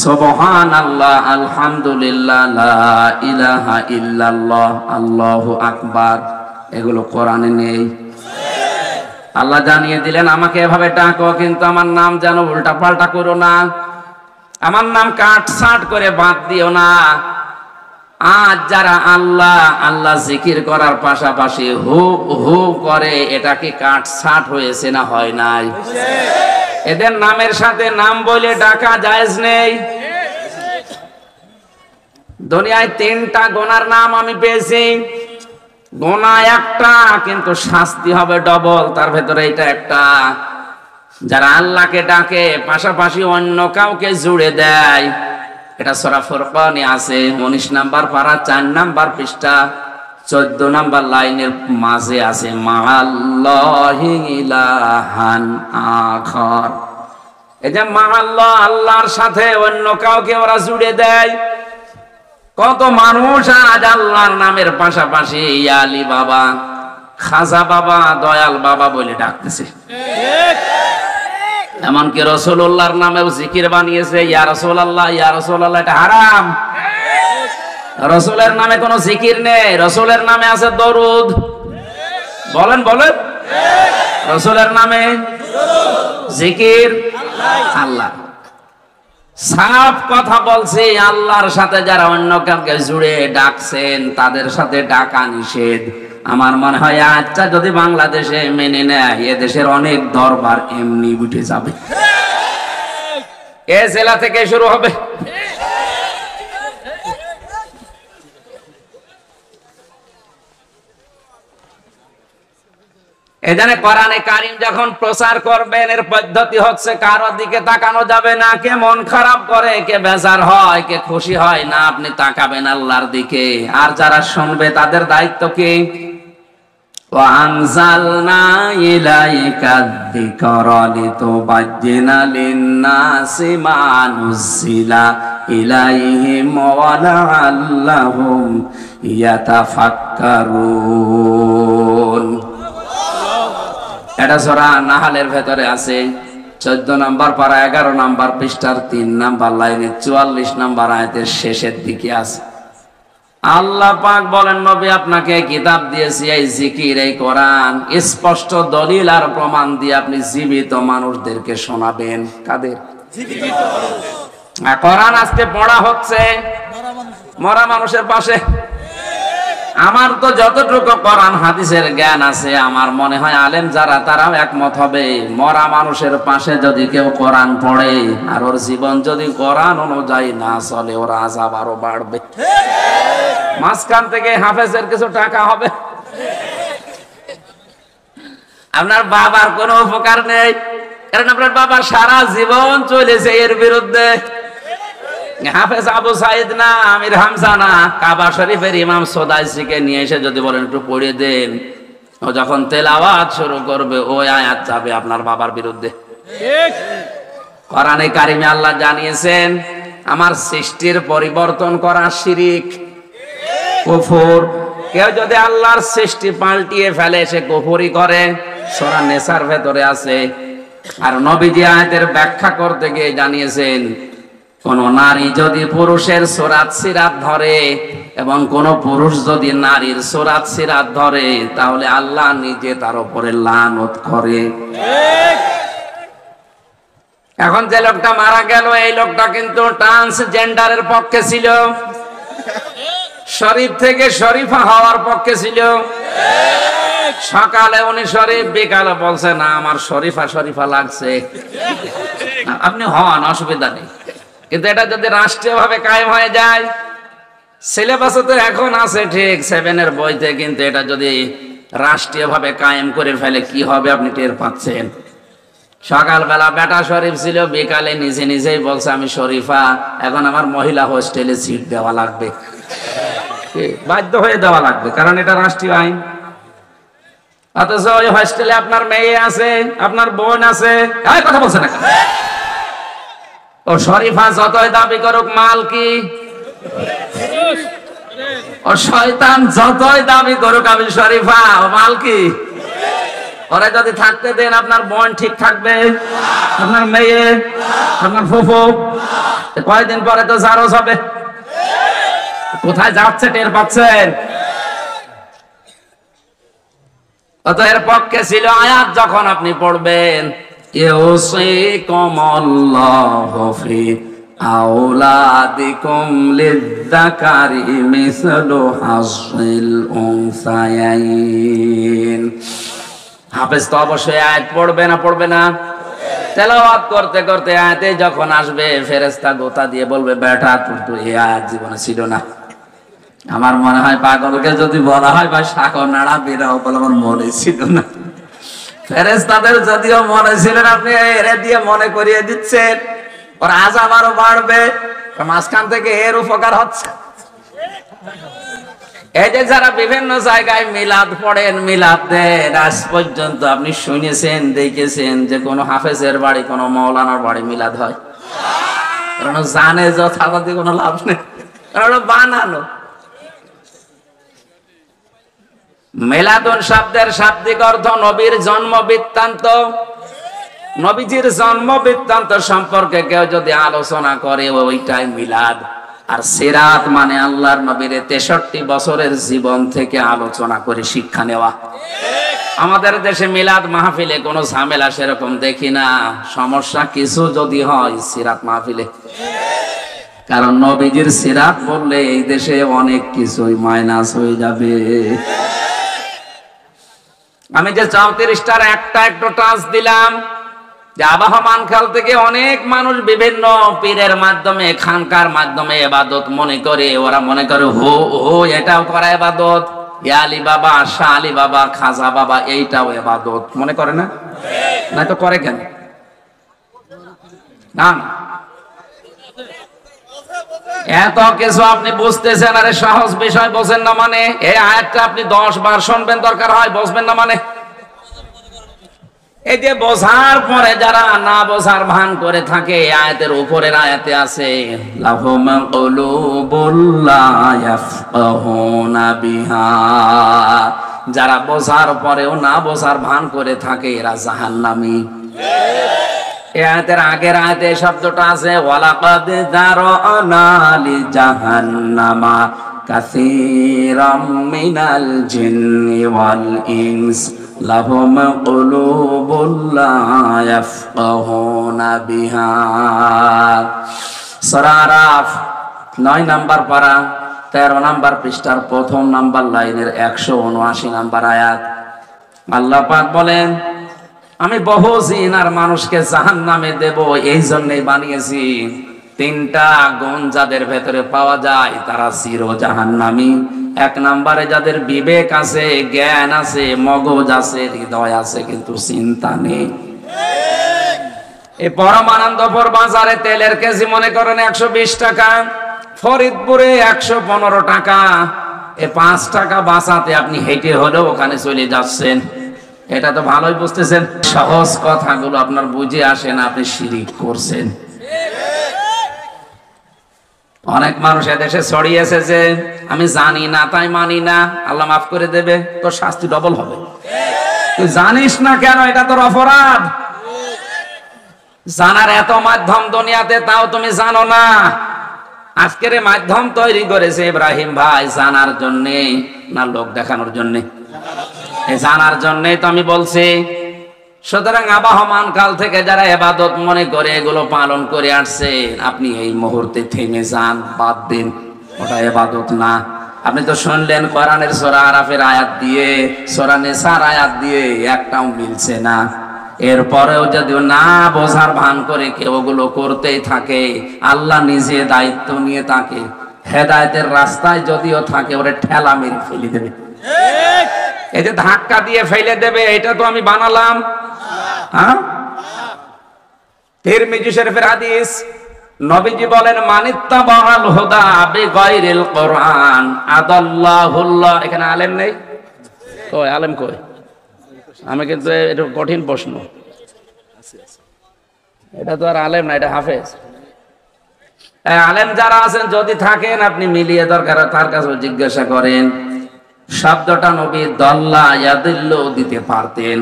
সুবহানাল্লাহ, আলহামদুলিল্লাহ, লা ইলাহা ইল্লাল্লাহ, আল্লাহু আকবার, এগুলো কোরআনে নেই। আল্লাহ জানিয়ে দিলেন আমাকে এভাবে ডাকো, কিন্তু আমার নাম যেন উল্টা পাল্টা করো না, আমার নাম কাটছাট করে বাদ দিও না। আজ যারা আল্লাহ আল্লাহ জিকির করার পাশাপাশি হু হু করে, এটা কি কাটছাট হয়েছে না হয় নাই? এদের নামের সাথে নাম বলে ডাকা জায়েজ নেই। দুনিয়ায় 3টা গোনার নাম আমি পেয়েছি, গোনা একটা, কিন্তু শাস্তি হবে ডবল। তার ভেতরে এটা একটা। যারা আল্লাহকে ডাকে পাশাপাশি অন্য কাউকে জুড়ে দেয়, এটা সূরা ফুরকানে আছে 19 নাম্বার পারা 4 নাম্বার পৃষ্ঠা 14 নাম্বার লাইনের মাঝে আছে, মাআল্লাহি ইলাহান আখার। এই যে মাআল্লাহ, আল্লাহর সাথে অন্য কাউকে ওরা জুড়ে দেয়। কত মানুষ আজ আল্লাহর নামের পাশাপাশি ইয়া আলী বাবা, খাজা বাবা, দয়াল বাবা বলে ডাকতেছে। এমনকি রাসূলুল্লাহর নামেও জিকির বানিয়েছে, ইয়া রাসূলুল্লাহ, ইয়া রাসূলুল্লাহ। এটা হারাম। রাসূলের নামে কোনো জিকির নেই, রাসূলের নামে আছে দরুদ। বলেন বলেন, রাসূলের নামে জিকির আল্লাহ। সাফ কথা বলছি, আল্লাহর সাথে যারা অন্য কাউকে জুড়ে ডাকছেন তাদের সাথে ডাকা নিষেধ। আমার মনে হয় আচ্ছা যদি বাংলাদেশে মেনে নেয়, এ দেশের অনেক দরবার এমনি উঠে যাবে। এ জেলা থেকে শুরু হবে। এখানে কোরআনে কারীম যখন প্রচার করবেন, এর পদ্ধতি হচ্ছে কারোর দিকে তাকানো যাবে না। কে মন খারাপ করে, কে বেজার হয়, কে খুশি হয় না, আপনি তাকাবেন আল্লাহর দিকে। আর যারা শুনবে তাদের দায়িত্ব কি? وأنزلنا إليك الذكر لتبين للناس ما نزل إليهم ولعلهم يتفكرون। এটা সূরা নাহলের ভেতরে আছে 14 নম্বর পারা 11 নম্বর পৃষ্ঠার 3 নম্বর লাইনে 44 নম্বর আয়াতের শেষের দিকে আছে। আল্লাহ পাক বলেন, নবী আপনাকে কিতাব দিয়েছি, এই জিকির, এই কোরআন স্পষ্ট দলিল আর প্রমাণ দিয়ে আপনি জীবিত মানুষদেরকে শোনাবেন। কাদের? কোরআন আজকে পড়া হচ্ছে মরা মানুষের পাশে। আমার তো যতটুকু কোরআন হাদিসের জ্ঞান আছে, আমার মনে হয় আলেম যারা তারাও একমত হবে, মরা মানুষের পাশে যদি কেউ কোরআন পড়ে আর ওর জীবন যদি কোরআন অনুযায়ী না চলে, ওর আযাব আরো বাড়বে। মাঝখান থেকে হাফেজের কিছু টাকা হবে, আপনার বাবার কোনো উপকার নেই, কারণ আপনার বাবা সারা জীবন চলেছে এর বিরুদ্ধে। হাফেজ আবু সাইদ না, আমির হামজা না, কাবা শরীফের ইমাম সোদাইসিকে নিয়ে এসে যদি বলেন একটু পড়িয়ে দেন, ও যখন তেলাওয়াত শুরু করবে ওই আয়াত যাবে আপনার বাবার বিরুদ্ধে। কোরআনে কারিমে আল্লাহ জানিয়েছেন, আমার সৃষ্টির পরিবর্তন করা শিরিক, কুফর। কেউ যদি আল্লাহর সৃষ্টি পাল্টিয়ে ফেলে সে কুফরি করে, সূরা নেসার ভেতরে আছে। আর নবীজি আয়াতের ব্যাখ্যা করতে গিয়ে জানিয়েছেন, কোন নারী যদি পুরুষের সুরাত সিরাত ধরে এবং কোন পুরুষ যদি নারীর সুরাত সিরাত ধরে, তাহলে আল্লাহ নিজে তার উপরে লানত করে। এখন যে লোকটা মারা গেল, এই লোকটা কিন্তু ট্রান্সজেন্ডারের পক্ষে ছিল, শরীফ থেকে শরীফা হওয়ার পক্ষে ছিল। সকালে উনি শরীফ, বিকালে বলছে না আমার শরীফা শরীফা লাগছে। আপনি হন, অসুবিধা নেই, কিন্তু এটা যদি রাষ্ট্রীয়ভাবে কায়েম হয়ে যায়, সিলেবাসে তো এখন আছে ঠিক 7 বইতে, কিন্তু এটা যদি রাষ্ট্রীয়ভাবে কায়েম করে ফেলে কি হবে আপনি টের পাচ্ছেন। সকালবেলা বেটা শরীফ ছিল, বিকালে নিজে নিজেই বলছে আমি শরীফা, এখন আমার মহিলা হোস্টেলে সিট দেওয়া লাগবে, বাধ্য হয়ে দেওয়া লাগবে, কারণ এটা রাষ্ট্রীয় আইন। অথচ ওই হোস্টেলে আপনার মেয়ে আছে, আপনার বোন আছে, কথা বলছে না। ও শরীফা যতই দাবি করুক, মাল কি? ও শয়তান যতই দাবি করুক আমি শরীফা, ও মাল কি? ওরা যদি থাকতে দেন আপনার বোন ঠিক থাকবে, আপনার মেয়ে, আপনার ফুফু, কয়েকদিন পরে তো জারজ হবে। কোথায় যাচ্ছে টের পাচ্ছেন? অত এর পক্ষে ছিল আয়াত যখন আপনি পড়বেন, ইউসিকুমুল্লাহু ফি আওলাদিকুম লিয-যাকারি মিসলু হাযিল উনসায়াইন। হাফেজ তো অবশ্যই আয়াত পড়বে না, পড়বে না? তেলাওয়াত করতে করতে আয়াতে যখন আসবে, ফেরেশতা গোতা দিয়ে বলবে, বেটা তোর তো এই আয়াত জীবনে ছিল না। আমার মনে হয় পাগলকে যদি বলা হয় ভাই সাগর নাড়া বেরাও, বলে আমার মনে ছিল না। ফেরেশতাদের যদিও মনে ছিল না, আপনি এর দিয়ে মনে করিয়ে দিচ্ছেন, ওর আযাব আরো বাড়বে। মাঝখান থেকে এর উপকার হচ্ছে। এই যে যারা বিভিন্ন জায়গায় মিলাদ পড়েন, মিলাদ দেন, আজ পর্যন্ত আপনি শুনেছেন, দেখেছেন যে কোনো হাফেজের বাড়ি, কোনো মাওলানার বাড়ি মিলাদ হয়? কারণ জানে যথাযথ কোনো লাভ নেই, কারণ বানানো। মিলাদুন শব্দের শাব্দিক অর্থ নবীর জন্ম বৃত্তান্ত। নবীজির জন্ম বৃত্তান্ত সম্পর্কে কেউ যদি আলোচনা করে, ওইটাই মিলাদ। আর সিরাত মানে আল্লাহর নবীর 63 বছরের জীবন থেকে আলোচনা করে শিক্ষা নেওয়া। আমাদের দেশে মিলাদ মাহফিলে কোনো ঝামেলা সেরকম দেখি না, সমস্যা কিছু যদি হয় সিরাত মাহফিলে। কারণ নবীজির সিরাত বললে এই দেশে অনেক কিছুই মাইনাস হয়ে যাবে। আমি যে 34টার একটা একটু টাচ দিলাম, যে আবাহমান কাল থেকে অনেক মানুষ বিভিন্ন পীরের মাধ্যমে, খানকার মাধ্যমে ইবাদত মনে করে। ওরা মনে করে হো হো এটাও করা ইবাদত, আলী বাবা, শাহ আলী বাবা, খাজা বাবা এইটাও ইবাদত মনে করে না? না তো করে কেন? না এত কিছু আপনি বুঝতেছেন, আরে সহজ বিষয় বোঝেন না মানে? এই আয়াতটা আপনি 10 বার শুনবেন, দরকার হয় বুঝবেন না মানে? এই যে বোঝার পরে যারা না বোঝার ভান করে থাকে, আয়াতের উপরের আয়াতে আছে লাহুম কুলুবুল লা ইয়াফকাহুনা বিহা, যারা বোঝার পরেও না বোঝার ভান করে থাকে এরা জাহান্নামী। এই আয়াতের আগের আয়াতে এই শব্দটা আছে ওয়ালাকাদ যারানা লি জাহান্নামা কাসীরাম মিনাল জিন্নি ওয়াল ইনস লাহুম কুলুবুল লা ইয়াফকাহুনা বিহা। সূরা আরাফ 9 নাম্বার পারা 13 নাম্বার পৃষ্ঠার প্রথম নাম্বার লাইনের 179 নাম্বার আয়াত। আল্লাহ পাক বলেন, আমি বহু জিন আর মানুষকে জাহান্নামে দেব, এই জন্যই বানিয়েছি। 3টা গুণ যাদের ভেতরে পাওয়া যায় তারা চির জাহান্নামী। 1 নম্বরে যাদের বিবেক আছে, জ্ঞান আছে, মগজ আছে, হৃদয় আছে, কিন্তু চিন্তা নেই। এই পরমানন্দপুর বাজারে তেলের কেজি মনে করেন 120 টাকা, ফরিদপুরে 115 টাকা। এই 5 টাকা বাঁচাতে আপনি হেঁটে হলেও ওখানে চলে যাচ্ছেন। এটা তো ভালোই বুঝতেছেন, সহজ কথাগুলো আপনার বুঝে আসে না, আপনি শিরিক করছেন। অনেক মানুষ এদেশে ছড়িয়েছে যে আমি জানি না তাই মানি না, আল্লাহ মাফ করে দেবে, তোর শাস্তি ডবল হবে। তুই জানিস না কেন? এটা তোর অপরাধ। জানার এত মাধ্যম দুনিয়াতে, তাও তুমি জানো না। আজকের মাধ্যম তৈরি করেছে ইব্রাহিম ভাই জানার জন্যে না লোক দেখানোর জন্যে? জানার জন্যই তো আমি বলছি। সুতরাং আবাহমান কাল থেকে যারা ইবাদত মনে করে এগুলো পালন করে আসছে, আপনি এই মুহূর্তে থেমে যান, বাদ দিন, ওটা ইবাদত না। আপনি তো শুনলেন কোরআনের সূরা আরাফের আয়াত দিয়ে সূরা নিসার আয়াত দিয়ে একটাও মিলছে না। এরপরেও যদি না বোঝার ভান করে কেউ ওগুলো করতেই থাকে, আল্লাহ নিজে দায়িত্ব নিয়ে তাকে হেদায়েতের রাস্তায় যদিও থাকে ওরে ঠেলা মেরে ফেলে দেবে। এই যে ধাক্কা দিয়ে ফেলে দেবে, এটা তো আমি বানালাম? হ্যাঁ, তিরমিজি শরীফের হাদিস, নবীজি বলেন মানিত্তাবাল হুদা বিগাইরিল কোরআন আদাল্লাহুল্লাহ। এখানে আলেম নেই? কই আলেম কই? আমি কিন্তু এটা কঠিন প্রশ্ন, এটা তো আর আলেম না, এটা হাফেজ। আলেম যারা আছেন যদি থাকেন আপনি মিলিয়ে দরকার তার কাছে জিজ্ঞাসা করেন। শব্দটা নবী দল্লা ইয়াদিল্লু দিতে পারতেন,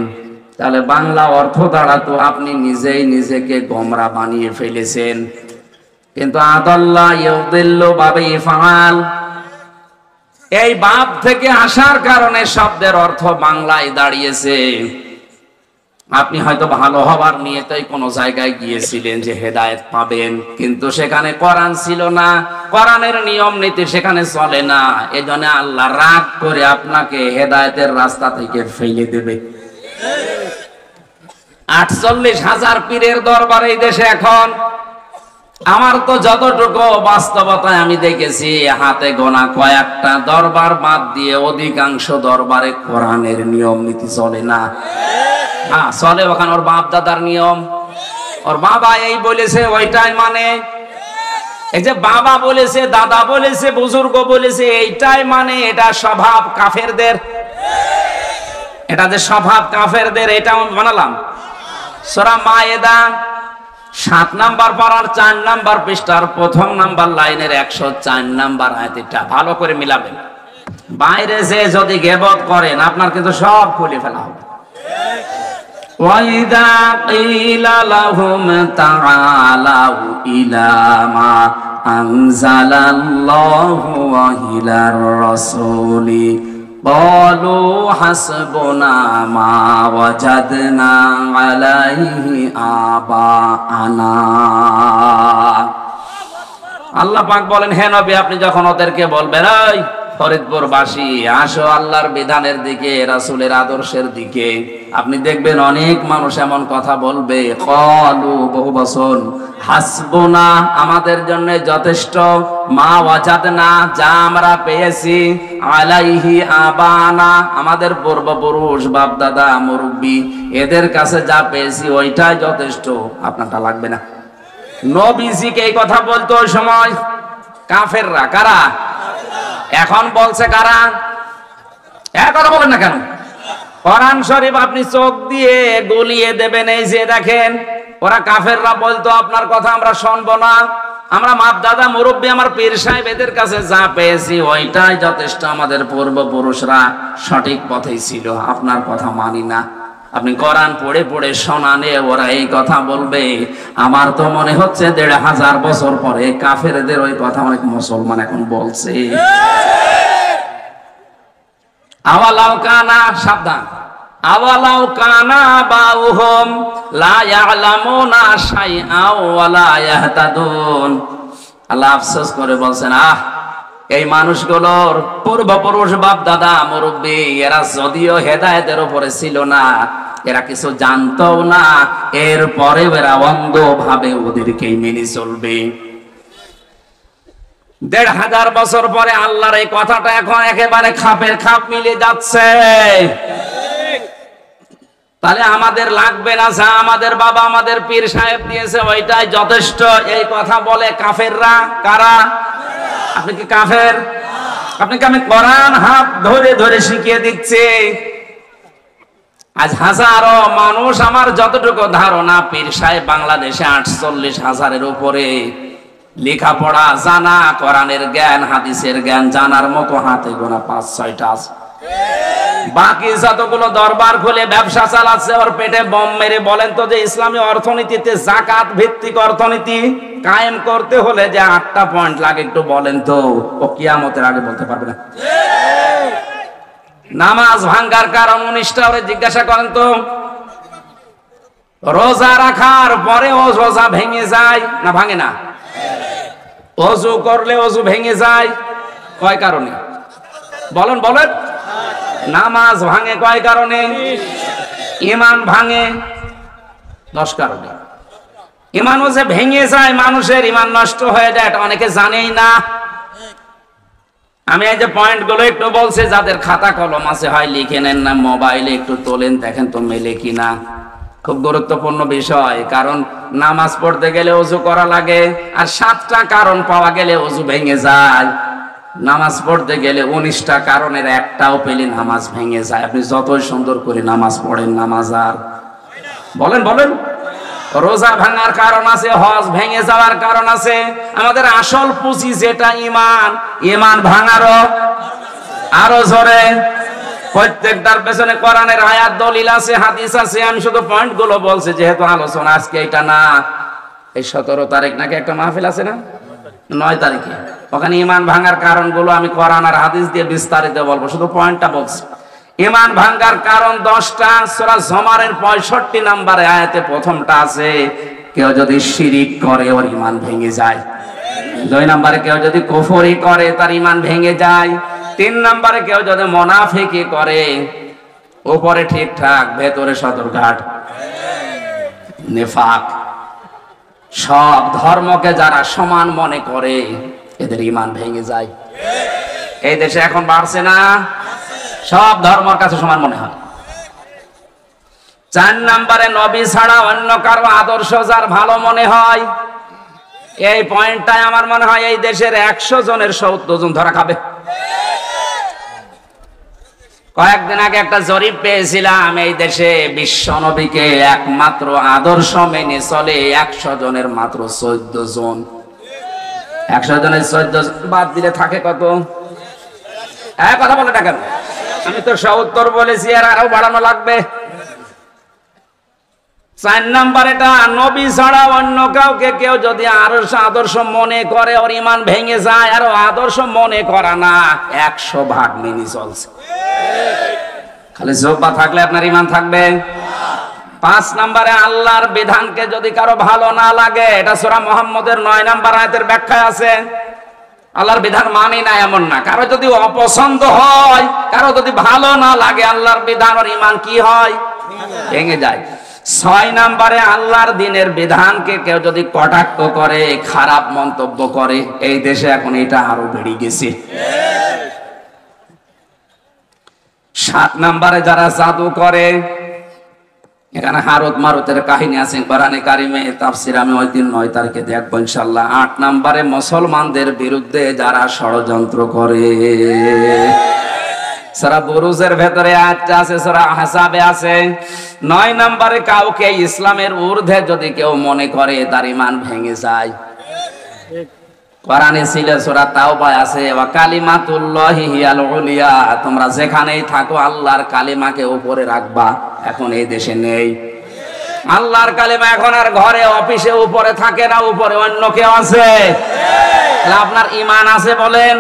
তাহলে বাংলা অর্থ দাঁড়াতো আপনি নিজেই নিজেকে গোমরা বানিয়ে ফেলেছেন। কিন্তু আদাল্লা ইয়াদিল্লু বাবে ইফআল, এই বাপ থেকে আসার কারণে শব্দের অর্থ বাংলায় দাঁড়িয়েছে। আপনি হয়তো ভালো হবার নিয়তেই কোনো জায়গায় গিয়েছিলেন যে হেদায়েত পাবেন, কিন্তু সেখানে কোরআন ছিল না, কোরআনের নিয়ম নীতি সেখানে চলে না। এজন্য আল্লাহ রাগ করে আপনাকে হেদায়েতের রাস্তা থেকে ফেলে দেবে। 48,000 পীরের দরবার এই দেশে এখন। আমার তো যতটুকু বাস্তবতায় আমি দেখেছি, হাতে গোনা কয়েকটা দরবার বাদ দিয়ে অধিকাংশ দরবারে কোরআনের নিয়ম নীতি চলে না। হ্যাঁ চলে, ওখানে ওর বাপ দাদার নিয়ম, ওর বাবা এই বলেছে ওইটাই মানে। এই যে বাবা বলেছে, দাদা বলেছে, বুজুর্গ বলেছে, এইটাই মানে। এটা স্বভাব কাফেরদের, এটা যে স্বভাব কাফেরদের, এটা আমি বানালাম। সূরা মায়েদা 7 নাম্বার পারার 4 নাম্বার পৃষ্ঠার প্রথম নাম্বার লাইনের 104 নাম্বার আয়াত। এটা ভালো করে মিলাবেন। বাইরে যে যদি গীবত করেন আপনার কিন্তু সব খুলে ফেলা হবে। وَإِذَا قِيلَ لَهُمْ تَعَالَوْا إِلَى مَا أَنزَلَ اللَّهُ وَإِلَى الرَّسُولِ قَالُوا حَسْبُنَا مَا وَجَدْنَا عَلَيْهِ آبَاءَنَا। আল্লাহ পাক বলেন, হে নবী আপনি যখন ওদেরকে বলবেন এই ফরিদপুরবাসী আসো আল্লাহর বিধানের দিকে, রাসূলের আদর্শের দিকে, আপনি দেখবেন অনেক মানুষ এমন কথা বলবে, ক্বালু বহু বচন, হাসবুনা আমাদের জন্য যথেষ্ট, মা ওয়াজাদনা যা আমরা পেয়েছি, আলাইহি আবানা আমাদের পূর্বপুরুষ বাপ দাদা মুরব্বি এদের কাছে যা পেয়েছি ওইটাই যথেষ্ট, আপনারটা লাগবে না। নবীজিকে এই কথা বলতো ওই সময়। কাফেররা। কারা? এখন বলছে কারা? কথা বলেন না কেন? কোরআন শরীফ আপনি চোখ দিয়ে গলিয়ে দেবেন। এই যে দেখেন, ওরা কাফেররা বলতো আপনার কথা আমরা শুনবো না, আমরা বাপ দাদা মুরব্বী আমার পীর সাহেব এদের কাছে যা পেয়েছি ওইটাই যথেষ্ট, আমাদের পূর্বপুরুষরা সঠিক পথেই ছিল, আপনার কথা মানি না। আপনি কোরআন পড়ে পড়ে শোনানে ওরা এই কথা বলবে। আমার তো মনে হচ্ছে ১৫০০ বছর পরে কাফেরদের ওই কথা অনেক মুসলমান এখন বলছে। আওয়ালাউ কানা, সাবধান, আওয়ালাউ কানা বাউহুম লা ইয়ালামুনা শাইআও ওয়া লা ইয়াহতাদুন। আল্লাহ আফসোস করে বলছেন, এই মানুষগুলোর পূর্বপুরুষ বাপ দাদা মুরব্বী এরা যদিও হেদায়েতের উপরে ছিল না, এরা কিছু জানতো না, এরপরে এরা অন্ধভাবে ওদেরকেই মেনে চলবে। ১৫০০ বছর পরে আল্লাহর এই কথাটা এখন একেবারে খাপের খাপ মিলে যাচ্ছে। তাহলে আমাদের লাগবে না যা আমাদের বাবা আমাদের পীর সাহেব দিয়েছে ওইটাই যথেষ্ট, এই কথা বলে কাফেররা। কারা? আপনি কি কাফের? আপনাকে আমি কোরআন হাত ধরে ধরে শিখিয়ে দিচ্ছি। আজ হাজারো মানুষ, আমার যতটুকু ধারণা, পীর সাহেব বাংলাদেশে ৪৮,০০০-এর উপরে লেখাপড়া জানা, কোরআনের জ্ঞান হাদিসের জ্ঞান জানার মতো হাতে গোনা ৫-৬টা আছে। বাকি যতগুলো দরবার খুলে ব্যবসা চালাচ্ছে ওর পেটে বম মেরে। বলেন তো যে ইসলামী অর্থনীতিতে যাকাত ভিত্তিক অর্থনীতি কায়েম করতে হলে যে ৮টা পয়েন্ট লাগে একটু বলেন তো, ও কিয়ামতের আগে বলতে পারবে না। নামাজ ভাঙ্গার কারণ ১৯টা, ওরে জিজ্ঞাসা করেন তো। রোজা রাখার পরে ও রোজা ভেঙে যায় না ভাঙে না? ওযু করলে ওযু ভেঙে যায় কয় কারণে? বলেন বলেন। নামাজ ভাঙে কয় কারণে? ঈমান ভাঙে 10 কারণে। ঈমানও যে ভেঙে যায়, মানুষের ঈমান নষ্ট হয়ে যায়, এটা অনেকে জানেই না। আমি এই যে পয়েন্টগুলো একটু বলছি, যাদের খাতা কলম আছে হয় লিখে নেন, না মোবাইলে একটু তোলেন, দেখেন তো মেলে কিনা। খুব গুরুত্বপূর্ণ বিষয়, কারণ নামাজ পড়তে গেলে ওযু করা লাগে, আর 7টা কারণ পাওয়া গেলে ওযু ভেঙে যায়। নামাজ পড়তে গেলে 19টা কারণের একটাও পেলে নামাজ ভেঙে যায়। আপনি যতই সুন্দর করে নামাজ পড়েন, নামাজ আর বলেন বলেন। রোজা ভাঙার কারণ আছে, হজ ভেঙে যাওয়ার কারণ আছে। আমাদের আসল পুঁজি যেটা ঈমান, ঈমান ভাঙারও আরো জোরে। প্রত্যেকটার পেছনে কোরআনের আয়াত দলিল আছে, হাদিস আছে। আমি শুধু পয়েন্টগুলো বলছি, যেহেতু আলোচনা আজকে এটা না, এই 17 তারিখ নাকি একটা মাহফিল আছে না, 9 তারিখে, ওখানে ঈমান ভাঙার কারণগুলো আমি কোরআন আর হাদিস দিয়ে বিস্তারিত বলবো, শুধু পয়েন্টটা বলছি। ঈমান ভাঙার কারণ 10টা। সূরা জুমারের 65 নম্বরে আয়াতে প্রথমটা আছে, কেউ যদি শিরিক করে ওর ঈমান ভেঙে যায়। 2 নম্বরে কেউ যদি কুফরি করে তার ঈমান ভেঙে যায়। 3 নম্বরে কেউ যদি মুনাফিকি করে, উপরে ঠিকঠাক ভেতরে সদরঘাট, নিফাক। সব ধর্মকে যারা সমান মনে করে এদের ঈমান ভেঙে যায়। এই দেশে এখন বাড়ছে না, সব ধর্মের কাছে সমান মনে হয়। 4 নম্বরে নবী ছাড়া অন্য কারো আদর্শ যার ভালো মনে হয়। এই পয়েন্টটাই আমার মনে হয় এই দেশের 100 জনের 70 জন ধরা খাবে। কয়েকদিন আগে একটা জরিপ পেয়েছিলাম, এই দেশে বিশ্ব নবীকে একমাত্র আদর্শ মেনে চলে 100 জনের মাত্র 14 জন। 100 জনের 14 জন বাদ দিলে থাকে কত? কথা বলে দেখেন, আমি তো 70 বলেছি, আর আরো বাড়ানো লাগবে। 4 নম্বর, এটা নবী ছাড়া অন্য কাউকে কেউ যদি আদর্শ মনে করে ওর ঈমান ভেঙে যায়। আর আদর্শ মনে করা না, 100 ভাগ মেনে চলছে। খালি যোগ্যতা থাকলে আপনার ঈমান থাকবে। 5 নম্বরে, আল্লাহর বিধানকে যদি কারো ভালো না লাগে, এটা সূরা মুহাম্মদের 9 নম্বর আয়াতের ব্যাখ্যায় আছে। আল্লাহর বিধান মানি না এমন না, কারো যদি অপছন্দ হয়, কারো যদি ভালো না লাগে আল্লাহর বিধান, ওর ঈমান কি হয়? ভেঙে যায়। 6 নম্বরে, আল্লাহর দ্বীনের বিধানকে কেউ যদি কটাক্ষ করে, খারাপ মন্তব্য করে, এই দেশে এখন এটা আরো বেড়ে গেছে। 7 নম্বরে, যারা জাদু করে, এখানে হারুত মারুতের কাহিনী আছে কোরআনে কারিমে, তাফসীর আমি ওই দিন 9 তারিখে দেখবো ইনশাআল্লাহ। 8 নম্বরে মুসলমানদের বিরুদ্ধে যারা ষড়যন্ত্র করে। সূরা বুরুজের ভেতরে আয়াতটা আছে, সূরা আহজাবে আছে। 9 নম্বরে কাউকে ইসলামের ঊর্ধ্বে যদি কেউ মনে করে তার ঈমান ভেঙে যায়। কোরআনে ছিল সূরা তাওবায় আছে, ওয়া কালিমাতুল্লাহি হিয়াল উলিয়া, তোমরা যেখানেই থাকো আল্লাহর কালিমাকে উপরে রাখবা। এখন এই দেশে নেই আল্লাহর কালিমা, এখন আর ঘরে অফিসে উপরে থাকে না, উপরে অন্য কেউ আছে। তাহলে আপনার ঈমান আছে বলেন?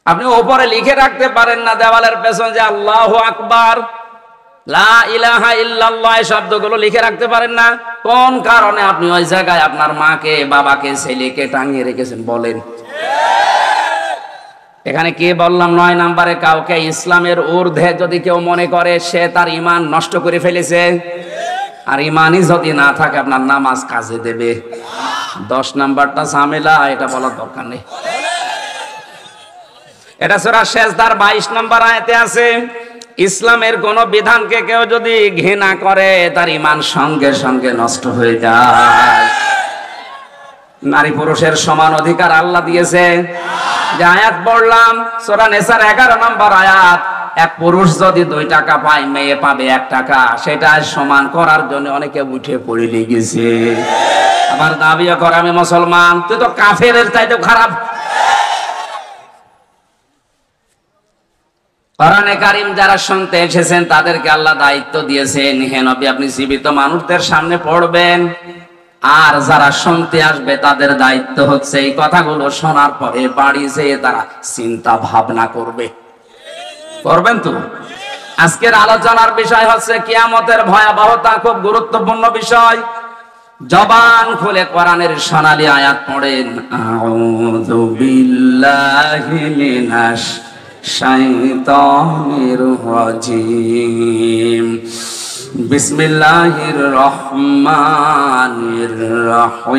আপনি উপরে লিখে রাখতে পারেন না দেওয়ালের পেছনে যে আল্লাহু আকবার, লা ইলাহা ইল্লাল্লাহ, এই শব্দগুলো লিখে রাখতে পারেন না? কোন কারণে আপনি ওই জায়গায় আপনার মাকে, বাবাকে, ছেলেকে টাঙিয়ে রেখেছেন বলেন? এখানে কি বললাম? 9 নম্বরে কাউকে ইসলামের ঊর্ধ্বে যদি কেউ মনে করে সে তার ঈমান নষ্ট করে ফেলেছে। আর ঈমানই যদি না থাকে আপনার নামাজ কাজে দেবে। 10 নম্বরটা ঝামেলা, এটা বলার দরকার নেই। এটা সূরা সেজদার 22 নম্বর আয়াতে আছে, ইসলামের কোন বিধানকে কেউ যদি ঘৃণা করে তার ঈমান সঙ্গে সঙ্গে নষ্ট হয়ে যায়। নারী পুরুষের সমান অধিকার আল্লাহ দিয়েছে। যে আয়াত পড়লাম সূরা নিসার 11 নম্বর আয়াত, এক পুরুষ যদি 2 টাকা পায়, মেয়ে পাবে 1 টাকা, সেটা সমান করার জন্য অনেকে উঠে পড়ে লেগেছে। আবার দাবিও করে আমি মুসলমান, তুই তো কাফেরের চাইতে খারাপ। কোরআনে কারীম যারা শুনতে এসেছেন তাদেরকে আল্লাহ দায়িত্ব দিয়েছেন, হে নবী আপনি জীবিত মানুষদের সামনে পড়বেন, আর যারা শুনতে আসবে তাদের দায়িত্ব হচ্ছে এই কথাগুলো শোনার পরে বাড়ি যেয়ে তারা চিন্তা ভাবনা করবে। করবেন তো? আজকের আলোচনার বিষয় হচ্ছে কিয়ামতের ভয়াবহতা, খুব গুরুত্বপূর্ণ বিষয়। জবান খুলে কোরআনের সোনালী আয়াত পড়েন, আউযু বিল্লাহি মিনাশ শাইতানির রাজিম, বিসমিল্লাহির রহমানির রহিম,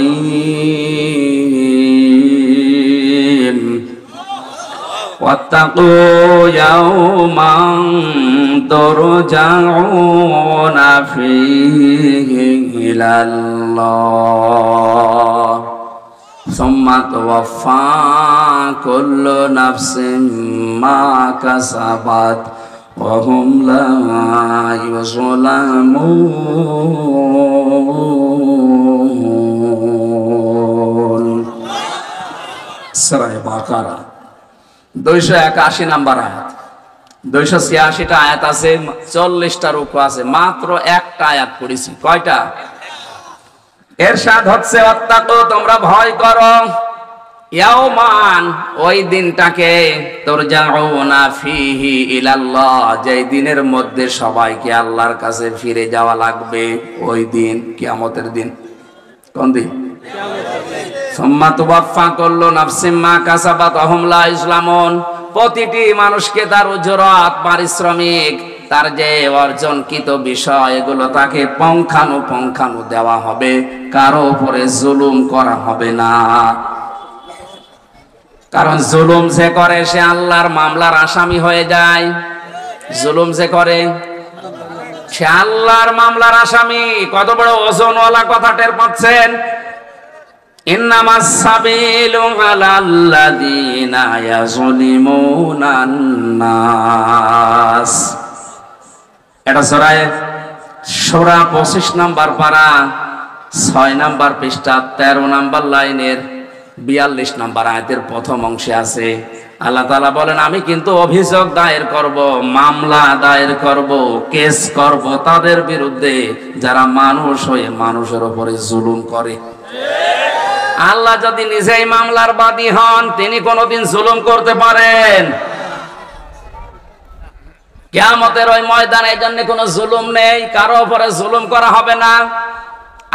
ওয়াত্তাকু ইয়াওমান তুরজাউনা ফীহি ইলাল্লাহ সুম্মা তুওয়াফফা কুল্লু নাফসিন মা কাসাবাত ওয়া হুম লা ইউযলামুন। সূরা বাকারা 281 নম্বর আয়াত। 286টা আয়াত আছে, 40টা রুকু আছে, মাত্র একটা আয়াত পড়েছি। কয়টা? এরশাদ হচ্ছে ওয়াত্তাকু, তোমরা ভয় করো, ইয়াওমান, ওই দিনটাকে, তুরজাউনা ফীহি ইলাল্লাহ, যেই দিনের মধ্যে সবাইকে আল্লাহর কাছে ফিরে যাওয়া লাগবে। ওই দিন কিয়ামতের দিন। কোন দিন? সুম্মা তুওয়াফফা কুল্লু নাফসিন মা কাসাবাত ওয়া হুম লা ইউযলামুন, প্রতিটি মানুষকে তার উজরাত, পারিশ্রমিক, তার যে অর্জনকৃত বিষয় এগুলো তাকে পঙ্খানু দেওয়া হবে, কারো উপরে জুলুম করা হবে না। কারণ জুলুম যে করে সে আল্লাহর মামলার আসামি হয়ে যায়। জুলুম যে করে সে আল্লাহর মামলার আসামি। কত বড় ওজনওয়ালা কথা টের পাচ্ছেন? ইন্নামাস সাবিলু আলাল্লাযীনা ইয়াযলিমুনান নাস। এটা সূরা 25 নম্বর পারা 6 নম্বর পৃষ্ঠা 13 নম্বর লাইনের 42 নম্বর আয়াতের প্রথম অংশে আছে। আল্লাহ তাআলা বলেন, আমি কিন্তু অভিযোগ দায়ের করব, মামলা দায়ের করব, কেস করব তাদের বিরুদ্ধে যারা মানুষ হয়ে মানুষের উপরে জুলুম করে। আল্লাহ যদি নিজেই মামলার বাদী হন, তিনি কোনোদিন জুলুম করতে পারেন? কিয়ামতের ওই ময়দানে এই জন্য কোনো জুলুম নেই, কারো উপরে জুলুম করা হবে না।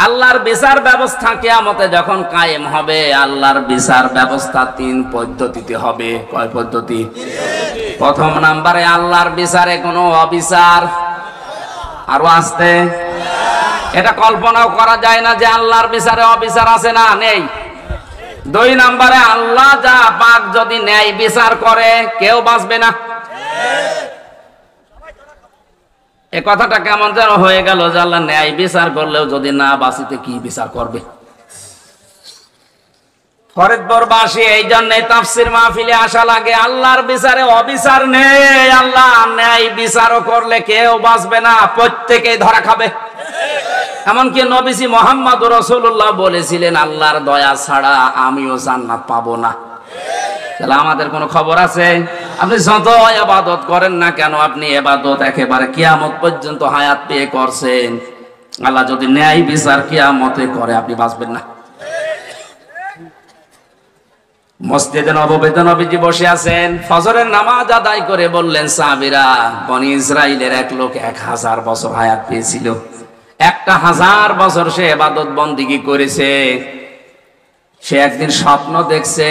আল্লাহর বিচার ব্যবস্থা কিয়ামতে যখন কায়েম হবে, আল্লাহর বিচার ব্যবস্থা 3 পদ্ধতিতে হবে। কয় পদ্ধতি? প্রথম নম্বরে আল্লাহর বিচারে কোনো অবিচার, আরো আসতে, এটা কল্পনাও করা যায় না যে আল্লাহর বিচারে অবিচার আছে না, নেই। 2 নম্বরে আল্লাহ যা পাক যদি ন্যায় বিচার করে কেউ বাঁচবে না। এ কথাটা কেমন যেন হয়ে গেল যে আল্লাহ ন্যায় বিচার করলেও যদি না বাঁচিতে কি বিচার করবে। ফরিদপুরবাসী এই জন্যে তাফসীর মাহফিলে আসা লাগে। আল্লাহর বিচারে অবিচার নেই, আল্লাহ ন্যায় বিচারও করলে কেউ বাঁচবে না, প্রত্যেকেই ধরা খাবে। এমনকি নবীজি মুহাম্মদ রাসূলুল্লাহ বলেছিলেন, আল্লাহর দয়া ছাড়া আমিও জান্নাত পাবো না। তাহলে আমাদের কোনো খবর আছে? আপনি যত ইবাদত করেন না কেন, আপনি ইবাদত একেবারে কিয়ামত পর্যন্ত হায়াত পেয়ে করছেন, আল্লাহ যদি ন্যায় বিচার কিয়ামতে করে আপনি বাঁচবেন না। মসজিদে নববীতে নবীজি বসে আছেন, ফজরের নামাজ আদায় করে বললেন সাহাবীরা, বনি ইসরাইলের এক লোক 1000 বছর হায়াত পেয়েছিল, 1000 বছর সে ইবাদত বন্দেগী করেছে। সে একদিন স্বপ্ন দেখছে,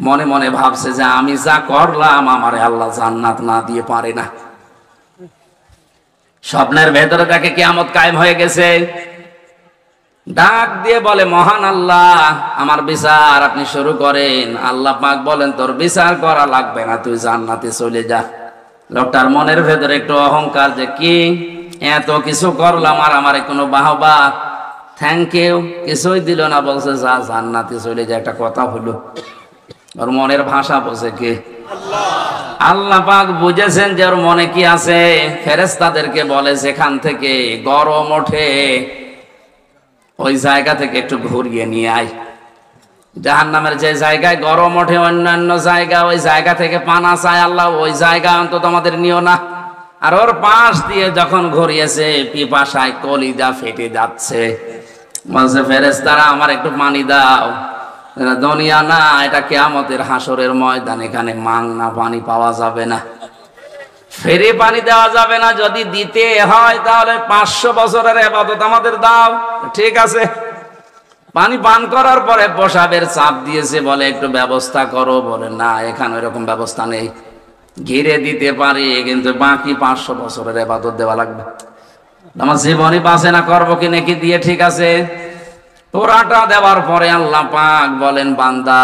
মনে মনে ভাবছে যে আমি যা করলাম আমারে আল্লাহ জান্নাত না দিয়ে পারে না। স্বপ্নের ভেতরে তাকে কিয়ামত কায়েম হয়ে গেছে। ডাক দিয়ে বলে, মহান আল্লাহ, আমার বিচার আপনি শুরু করেন। আল্লাহ পাক বলেন, তোর বিচার করা লাগবে না, তুই জান্নাতে চলে যা। লোকটার মনের ভেতরে একটু অহংকার, যে কি এত কিছু করলাম আর আমারে কোনো বাহবা থ্যাংক ইউ কিছুই দিল না, বলছে যা জান্নাতে চলে যা। একটা কথা হলো, ওর মনের ভাষা বোঝে কে? আল্লাহ পাক বুঝেছেন যে ওর মনে কি আছে। ফেরেশতাদেরকে বলে, যেখান থেকে গরম ওঠে ওই জায়গা থেকে একটু ঘুরিয়ে নিয়ে আয়। জাহান্নামের যে জায়গায় গরম ওঠে অন্যান্য জায়গা, ওই জায়গা থেকে পানা চায় আল্লাহ, ওই জায়গা অন্তত আমাদের নিও না। আর ওর পাশ দিয়ে যখন ঘুরিয়েছে, পিপাসায় কলিজা ফেটে যাচ্ছে, বলছে ফেরেশতারা আমার একটু পানি দাও। দুনিয়া না, এটা কিয়ামতের হাসরের ময়দান, এখানে মাংনা পানি পাওয়া যাবে না, ফেরি পানি দেওয়া যাবে না। যদি দিতে হয় তাহলে 500 বছরের ইবাদত আমাদের দাও। ঠিক আছে। পানি পান করার পরে প্রসাবের চাপ দিয়েছে, বলে একটু ব্যবস্থা করো। বলে না, এখানে এরকম ব্যবস্থা নেই, ঘিরে দিতে পারি কিন্তু বাকি 500 বছরের ইবাদত দেওয়া লাগবে। আমার জীবনই বাঁচে না, করবো কি নাকি দিয়ে। ঠিক আছে। পুরাটা দেওয়ার পরে আল্লাহ পাক বলেন, বান্দা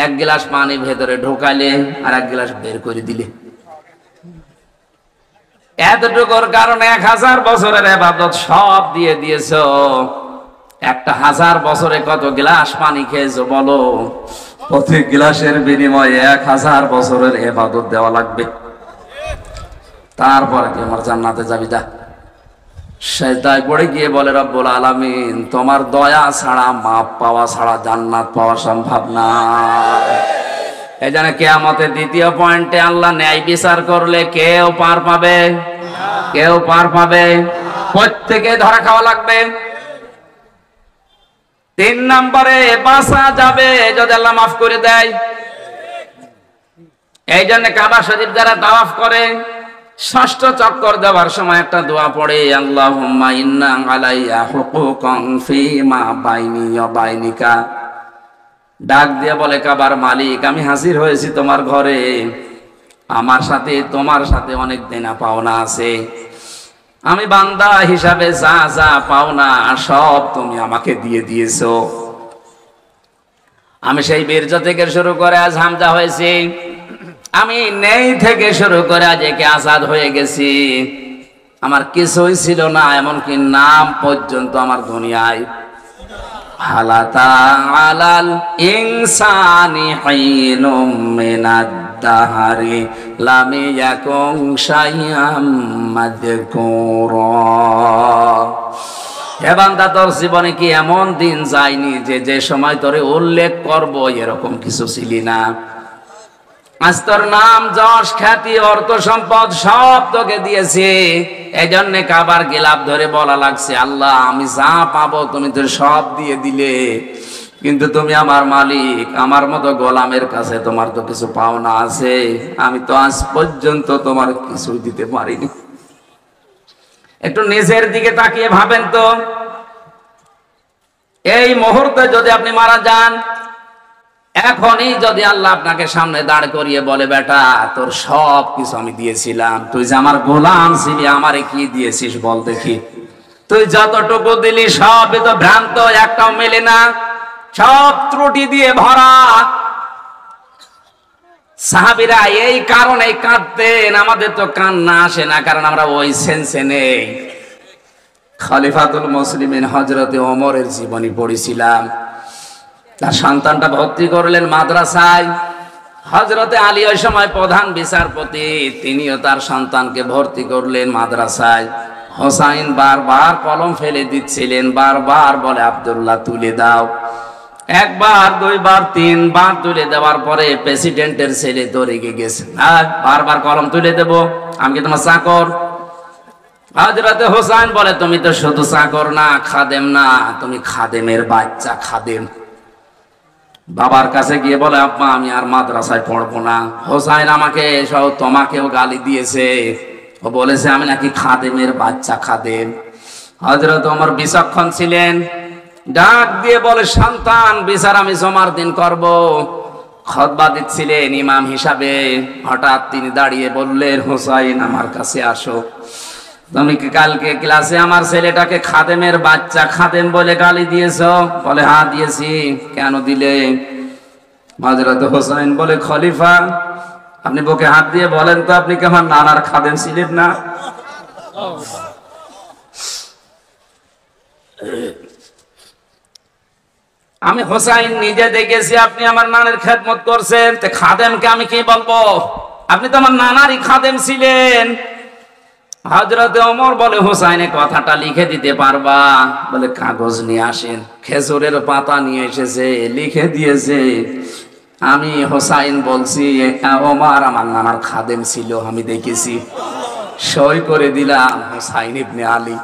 1 গ্লাস পানি ভেতরে ঢোকালে আর 1 গ্লাস বের করে দিলে, এতটুকুর কারণে 1000 বছরের ইবাদত সব দিয়ে দিয়েছো। 1000 বছরে কত গ্লাস পানি খেয়েছো বলো? প্রতি গ্লাসের বিনিময়ে 1000 বছরের ইবাদত দেওয়া লাগবে। তারপরে কি আমার জান্নাতে যাবি? যা। সেজদায় পড়ে গিয়ে বলে, রব্বুল আলামিন, তোমার দয়া ছাড়া, মাপ পাওয়া ছাড়া জান্নাত পাওয়া সম্ভব না। এই জন্য কিয়ামতের দ্বিতীয় পয়েন্টে আল্লাহ ন্যায় বিচার করলে কেউ পার পাবে, কেউ পার পাবে, প্রত্যেকে ধরা খাওয়া লাগবে। 3 নম্বরে বাঁচা যাবে যদি আল্লাহ মাফ করে দেয়। এই জন্য কাবা শরীফ যারা তাওয়াফ করে, 6ষ্ঠ চক্কর দেওয়ার সময় একটা দোয়া পড়ে, আল্লাহুম্মা ইন্না আলাইয়া হুকুকান ফীমা বাইনি ওয়া বাইনিকা। ডাক দিয়ে বলে, কাবার মালিক, আমি হাজির হয়েছি তোমার ঘরে, আমার সাথে তোমার সাথে অনেক দেনা পাওনা আছে। আমি বান্দা হিসাবে যা যা পাওনা সব তুমি আমাকে দিয়ে দিয়েছো। আমি সেই বীর্য থেকে শুরু করে আজ হামজা হয়েছি, আমি নেই থেকে শুরু করে আজ একে আজাদ হয়ে গেছি। আমার কিছুই ছিল না, এমনকি নাম পর্যন্ত আমার দুনিয়ায়। হালাতা আলাল ইনসানি হিনুম মিনাদ দাহারি লাম ইয়াকুন শাইআম মাযকুরা। হে বান্দা, তোর জীবনে কি এমন দিন যায়নি যে সময় তোরে উল্লেখ করব এরকম কিছু ছিলি না? আজ তোর নাম, যশ, খ্যাতি, অর্থ সম্পদ সব তোকে দিয়েছে। এই জন্য কাবার গিলাফ ধরে বলা লাগছে, আল্লাহ, আমি যা পাবো তুমি তো সব দিয়ে দিলে, কিন্তু তুমি আমার মালিক, আমার মতো গোলামের কাছে তোমার তো কিছু পাওনা আছে, আমি তো আজ পর্যন্ত তোমার কিছু দিতে পারিনি। একটু নিজের দিকে তাকিয়ে ভাবেন তো, এই মুহূর্তে যদি আপনি মারা যান, এখনই যদি আল্লাহ আপনাকে সামনে দাঁড় করিয়ে বলে, বেটা, তোর সব কিছু আমি দিয়েছিলাম, তুই যে আমার গোলাম ছিলি, আমারে কি দিয়েছিস বল দেখি। তুই যতটুকু দিলি সবই তো ভ্রান্ত, একটাও মেলে না, সব ত্রুটি দিয়ে ভরা। সাহাবীরা এই কারণে কাঁদতেন, আমাদের তো কান্না আসে না, কারণ আমরা ওই সেন্সে নেই। খলিফাতুল মুসলিমিন হযরতে ওমরের জীবনী পড়েছিলাম। তার সন্তানটা ভর্তি করলেন মাদ্রাসায়। হযরতে আলী ওই সময় প্রধান বিচারপতি, তিনিও তার সন্তানকে ভর্তি করলেন মাদ্রাসায়। হোসাইন বারবার কলম ফেলে দিচ্ছিলেন, বারবার বলে আব্দুল্লাহ তুলে দাও। একবার, দুইবার, তিনবার তুলে দেওয়ার পরে প্রেসিডেন্টের ছেলে দৌড়ে গেছে, আর বারবার কলম তুলে দেব, আমি কি তোমার চাকর? হযরতে হোসাইন বলে তুমি তো শুধু চাকর না, খাদেম না, তুমি খাদেমের বাচ্চা, খাদেম। বাবার কাছে গিয়ে বলে আব্বা আমি আর মাদ্রাসায় পড়বো না। হোসাইন আমাকে সহ তোমাকেও গালি দিয়েছে, ও বলেছে আমি নাকি খাদেমের বাচ্চা, খাদেম। হযরত ওমর বিচক্ষণ ছিলেন, ডাক দিয়ে বলে সন্তান বিচার আমি জমার দিন করব। খুতবা দিচ্ছিলেন ইমাম হিসাবে, হঠাৎ তিনি দাঁড়িয়ে বললেন হোসাইন আমার কাছে আসো। তুমি কি কালকে ক্লাসে আমার ছেলেটাকে খাদেমের বাচ্চা, খাদেম বলে গালি দিয়েছো? বলে হ্যাঁ দিয়েছি। কেন দিলে? হযরত হোসাইন বলে খলিফা আপনি বুকে হাত দিয়ে বলেন তো আপনি কি আমার নানার খাদেম ছিলেন না? আমি হোসাইন নিজে দেখেছি আপনি আমার নানার খেদমত করছেন, তো খাদেমকে আমি কি বলবো? আপনি তো আমার নানারই খাদেম ছিলেন। হযরত ওমর বলে হোসাইনের কথাটা লিখে দিতে পারবা? বলে কাগজ নিয়ে আসেন। খেজুরের পাতা নিয়ে এসেছে, লিখে দিয়েছে আমি হোসাইন বলছি ওমর আমার নানার খাদেম ছিল, আমি দেখেছি। সই করে দিলাম হোসাইন ইবনে আলী।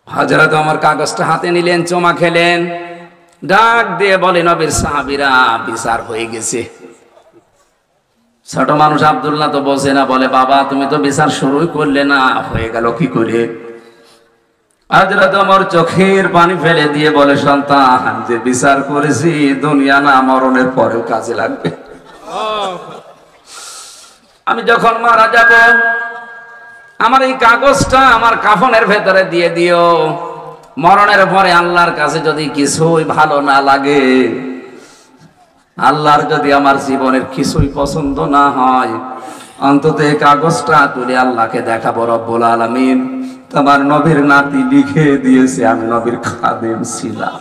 হযরত ওমর কাগজটা হাতে নিলেন, চুমা খেলেন, ডাক দিয়ে বলে নবীর সাহাবীরা বিচার হয়ে গেছে। ছোট মানুষ আব্দুল্লাহ তো বোঝে না, বলে বাবা তুমি তো বিচার শুরুই করলে না, হয়ে গেল কি করে? হযরত ওমর চোখের পানি ফেলে দিয়ে বলে সন্তান যে বিচার করেছি দুনিয়া না মরণের পরেও কাজে লাগবে। আমি যখন মারা যাব আমার এই কাগজটা আমার কাফনের ভেতরে দিয়ে দিও। মরণের পরে আল্লাহর কাছে যদি কিছুই ভালো না লাগে, আল্লাহর যদি আমার জীবনের কিছুই পছন্দ না হয়, অন্তত এই কাগজটা তুলে আল্লাহকে দেখাবো, রব্বুল আলামিন তোমার নবীর নাতি লিখে দিয়েছে আমি নবীর খাদেম ছিলাম।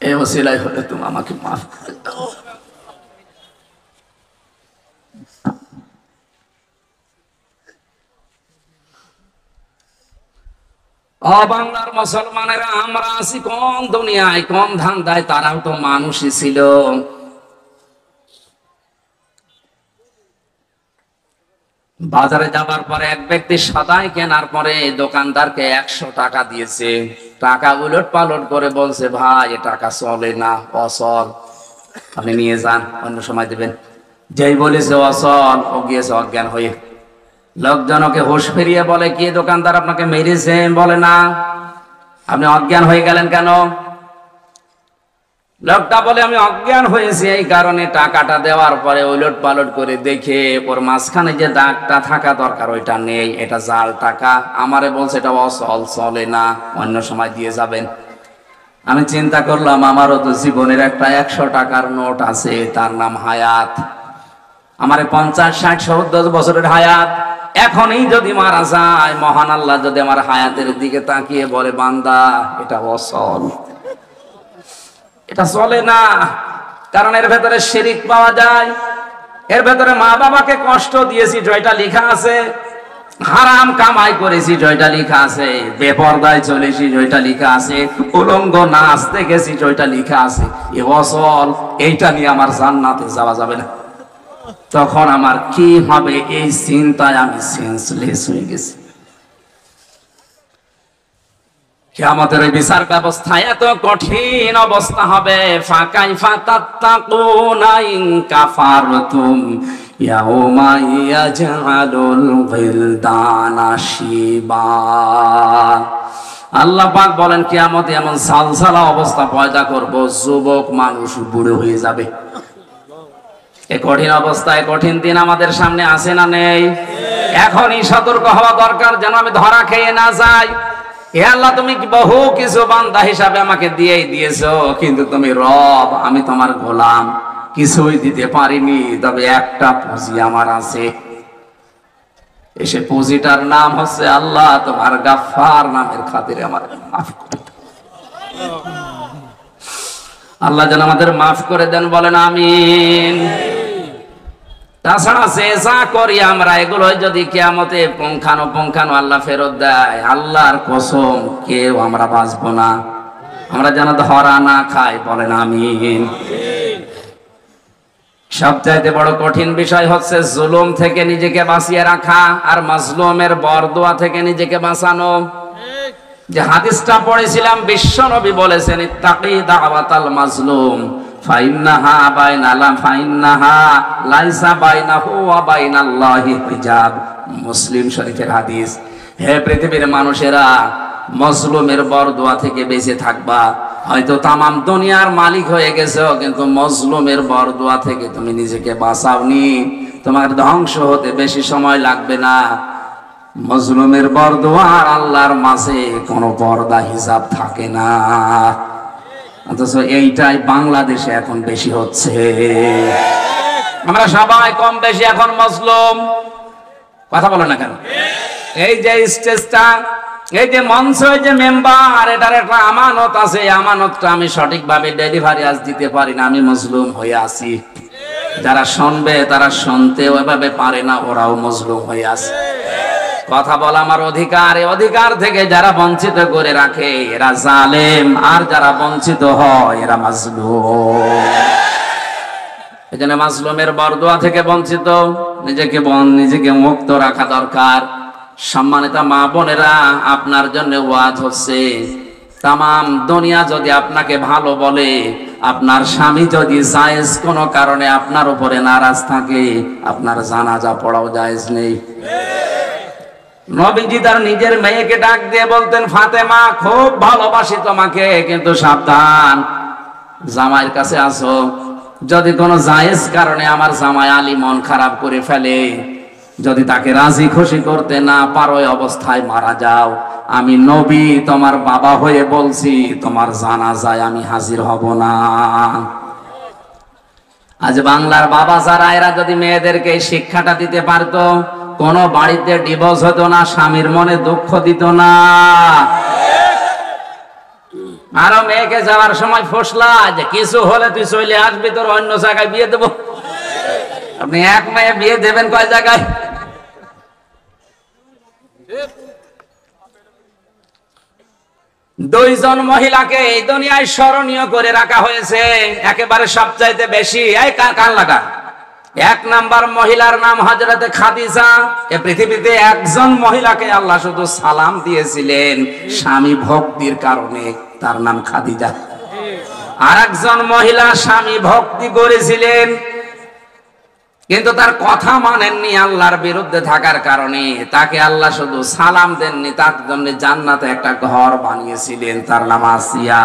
এই ওসিলায় হলে তুমি আমাকে মাফ করে দাও। বাংলার মুসলমানেরা আমরা আছি কম দুনিয়ায়, কম ধান্দায়, তারাও তো মানুষই ছিল। বাজারে যাবার পরে এক ব্যক্তি সদাই কেনার পরে দোকানদারকে 100 টাকা দিয়েছে। টাকা উলট পালট করে বলছে ভাই এ টাকা চলে না, অচল, আপনি নিয়ে যান, অন্য সময় দেবেন। যেই বলেছে অচল, ও গিয়েছে অজ্ঞান হয়ে। লোকজন ওকে হুঁশ ফিরিয়ে বলে কি দোকানদার আপনাকে মেরেছে? বলে না। আপনি অজ্ঞান হয়ে গেলেন কেন? লোকটা বলে আমি অজ্ঞান হয়েছি এই কারণে টাকাটা দেওয়ার পরে উলট পালট করে দেখে ওর মাঝখানে যে দাগটা থাকা দরকার ওইটা নেই, এটা জাল টাকা। আমারে বলছে এটা অচল, চলে না, অন্য সময় দিয়ে যাবেন। আমি চিন্তা করলাম আমারও তো জীবনের একটা 100 টাকার নোট আছে, তার নাম হায়াত। আমারে 50, 60, 70 বছরের হায়াত। এখনই যদি মারা যায়, মহান আল্লাহ যদি আমার হায়াতের দিকে তাকিয়ে বলে বান্দা এটা অচল, এটা চলে না, কারণ এর ভেতরে শিরিক পাওয়া যায়, এর ভেতরে মা বাবাকে কষ্ট দিয়েছি জয়টা লেখা আছে, হারাম কামাই করেছি জয়টা লেখা আছে, বেপরদায় চলেছি জয়টা লেখা আছে, উলঙ্গ নাচতে গেছি জয়টা লেখা আছে। এ অচল, এইটা নিয়ে আমার জান্নাতে যাওয়া যাবে না। তখন আমার কি হবে এই চিন্তায় আমি সেন্সলেস হয়ে গেছি। কিয়ামতের বিচার ব্যবস্থা এত কঠিন অবস্থা হবে। ফাকাইফা তাত্তাকুনা ইন কাফারতুম ইয়াউমা ইয়াজআলুল বিলদানা শিবা। আল্লাহ পাক বলেন কিয়ামতে এমন সালসালা অবস্থা পয়দা করব, যুবক মানুষ বুড়ো হয়ে যাবে। এই কঠিন অবস্থায় কঠিন দিন আমাদের সামনে আছে না নেই? এখনই সতর্ক হওয়া দরকার যেন আমি ধরা খেয়ে না যাই। হে আল্লাহ, তুমি বহু কিছু বান্দা হিসাবে আমাকে দিয়েই দিয়েছো, কিন্তু তুমি রব, আমি তোমার গোলাম, কিছুই দিতে পারিনি। তবে একটা পুঁজি আমার আছে, এসে পুঁজিটার নাম হচ্ছে আল্লাহ, তোমার গাফফার নামের খাতিরে আমার মাফ করে দাও। আল্লাহ যেন আমাদের মাফ করে দেন, বলেন আমিন। তাছাড়া যে যা করি আমরা, এগুলো যদি কিয়ামতে পুঙ্খানো আল্লাহ ফেরত দেয়, আল্লাহর কসম কেউ আমরা বাঁচবো না। আমরা যেন ধরা না খাই, বলেন আমিন। সবচাইতে বড় কঠিন বিষয় হচ্ছে জুলুম থেকে নিজেকে বাঁচিয়ে রাখা আর মাজলুমের বরদোয়া থেকে নিজেকে বাঁচানো। যে হাদিসটা পড়েছিলাম, বিশ্ব নবী বলেছেন, ইত্তাকি দাওয়াতাল মাজলুম ফাইন্নাহা লাইসা বাইনাহু ওয়া বাইনাল্লাহি হিজাব। মুসলিম শরীফের হাদিস। হে পৃথিবীর মানুষেরা, মজলুমের বরদোয়া থেকে বেঁচে থাকবা। হয়তো তামাম দুনিয়ার মালিক হয়ে গেছো, কিন্তু মজলুমের বরদোয়া থেকে তুমি নিজেকে বাঁচাওনি। তোমার ধ্বংস হতে বেশি সময় লাগবে না। মজলুমের বরদোয়া আর আল্লাহর মাঝে কোনো পর্দা হিসাব থাকে না। অথচ এইটাই বাংলাদেশে এখন বেশি হচ্ছে। আমরা সবাই কম বেশি এখন মজলুম। কথা বলো না কেন? এই যে স্টেজটা, এই যে মঞ্চ, এই যে মেম্বার, এটার একটা আমানত আছে। আমানতটা আমি সঠিকভাবে ডেলিভারি আজ দিতে পারি না, আমি মজলুম হয়ে আছি। যারা শুনবে তারা শুনতেও এভাবে পারে না, ওরাও মজলুম হয়ে আছে। কথা বলা আমার অধিকার, এই অধিকার থেকে যারা বঞ্চিত করে রাখে এরা জালেম, আর যারা বঞ্চিত হয় এরা মাজলুম। এই জন্য মাজলুমের বরদোয়া থেকে বঞ্চিত নিজেকে মুক্ত রাখা দরকার। সম্মানিত মা বোনেরা, আপনার জন্য ওয়াজ হচ্ছে, তামাম দুনিয়া যদি আপনাকে ভালো বলে, আপনার স্বামী যদি জায়েজ কোনো কারণে আপনার উপরে নারাজ থাকে, আপনার জানাজা পড়াও জায়েজ নেই। নবীজি তার নিজের মেয়েকে ডাক দিয়ে বলতেন, ফাতেমা, খুব ভালোবাসি তোমাকে, কিন্তু সাবধান, জামাইয়ের কাছে আসো। যদি কোনো জায়েজ কারণে আমার জামাই আলী মন খারাপ করে ফেলে, যদি তাকে রাজি খুশি করতে না পারো, ওই অবস্থায় মারা যাও, আমি নবী তোমার বাবা হয়ে বলছি, তোমার জানাজায় আমি হাজির হব না। আজ বাংলার বাবা যারা, এরা যদি মেয়েদেরকে এই শিক্ষাটা দিতে পারতো, কোন বাড়িতে ডিভোর্স হতো না, স্বামীর মনে দুঃখ দিত না। আরো মেয়েকে যাওয়ার সময় ফসলা যে কিছু হলে তুই চলে আসবি, তোর অন্য জায়গায় বিয়ে দেবো। আপনি এক মেয়ে বিয়ে দেবেন কয় জায়গায়? দুইজন মহিলাকে এই দুনিয়ায় স্মরণীয় করে রাখা হয়েছে একেবারে সবচাইতে বেশি। এই কান লাগা। এক নাম্বার মহিলার নাম হযরতে খাদিজা। এই পৃথিবীতে একজন মহিলাকে আল্লাহ শুধু সালাম দিয়েছিলেন স্বামী ভক্তির কারণে, তার নাম খাদিজা। আর একজন মহিলা স্বামী ভক্তি করেছিলেন, কিন্তু তার কথা মানেননি আল্লাহর বিরুদ্ধে থাকার কারণে, তাকে আল্লাহ শুধু সালাম দেননি, তার জন্য জান্নাতে একটা ঘর বানিয়েছিলেন, তার নাম আসিয়া।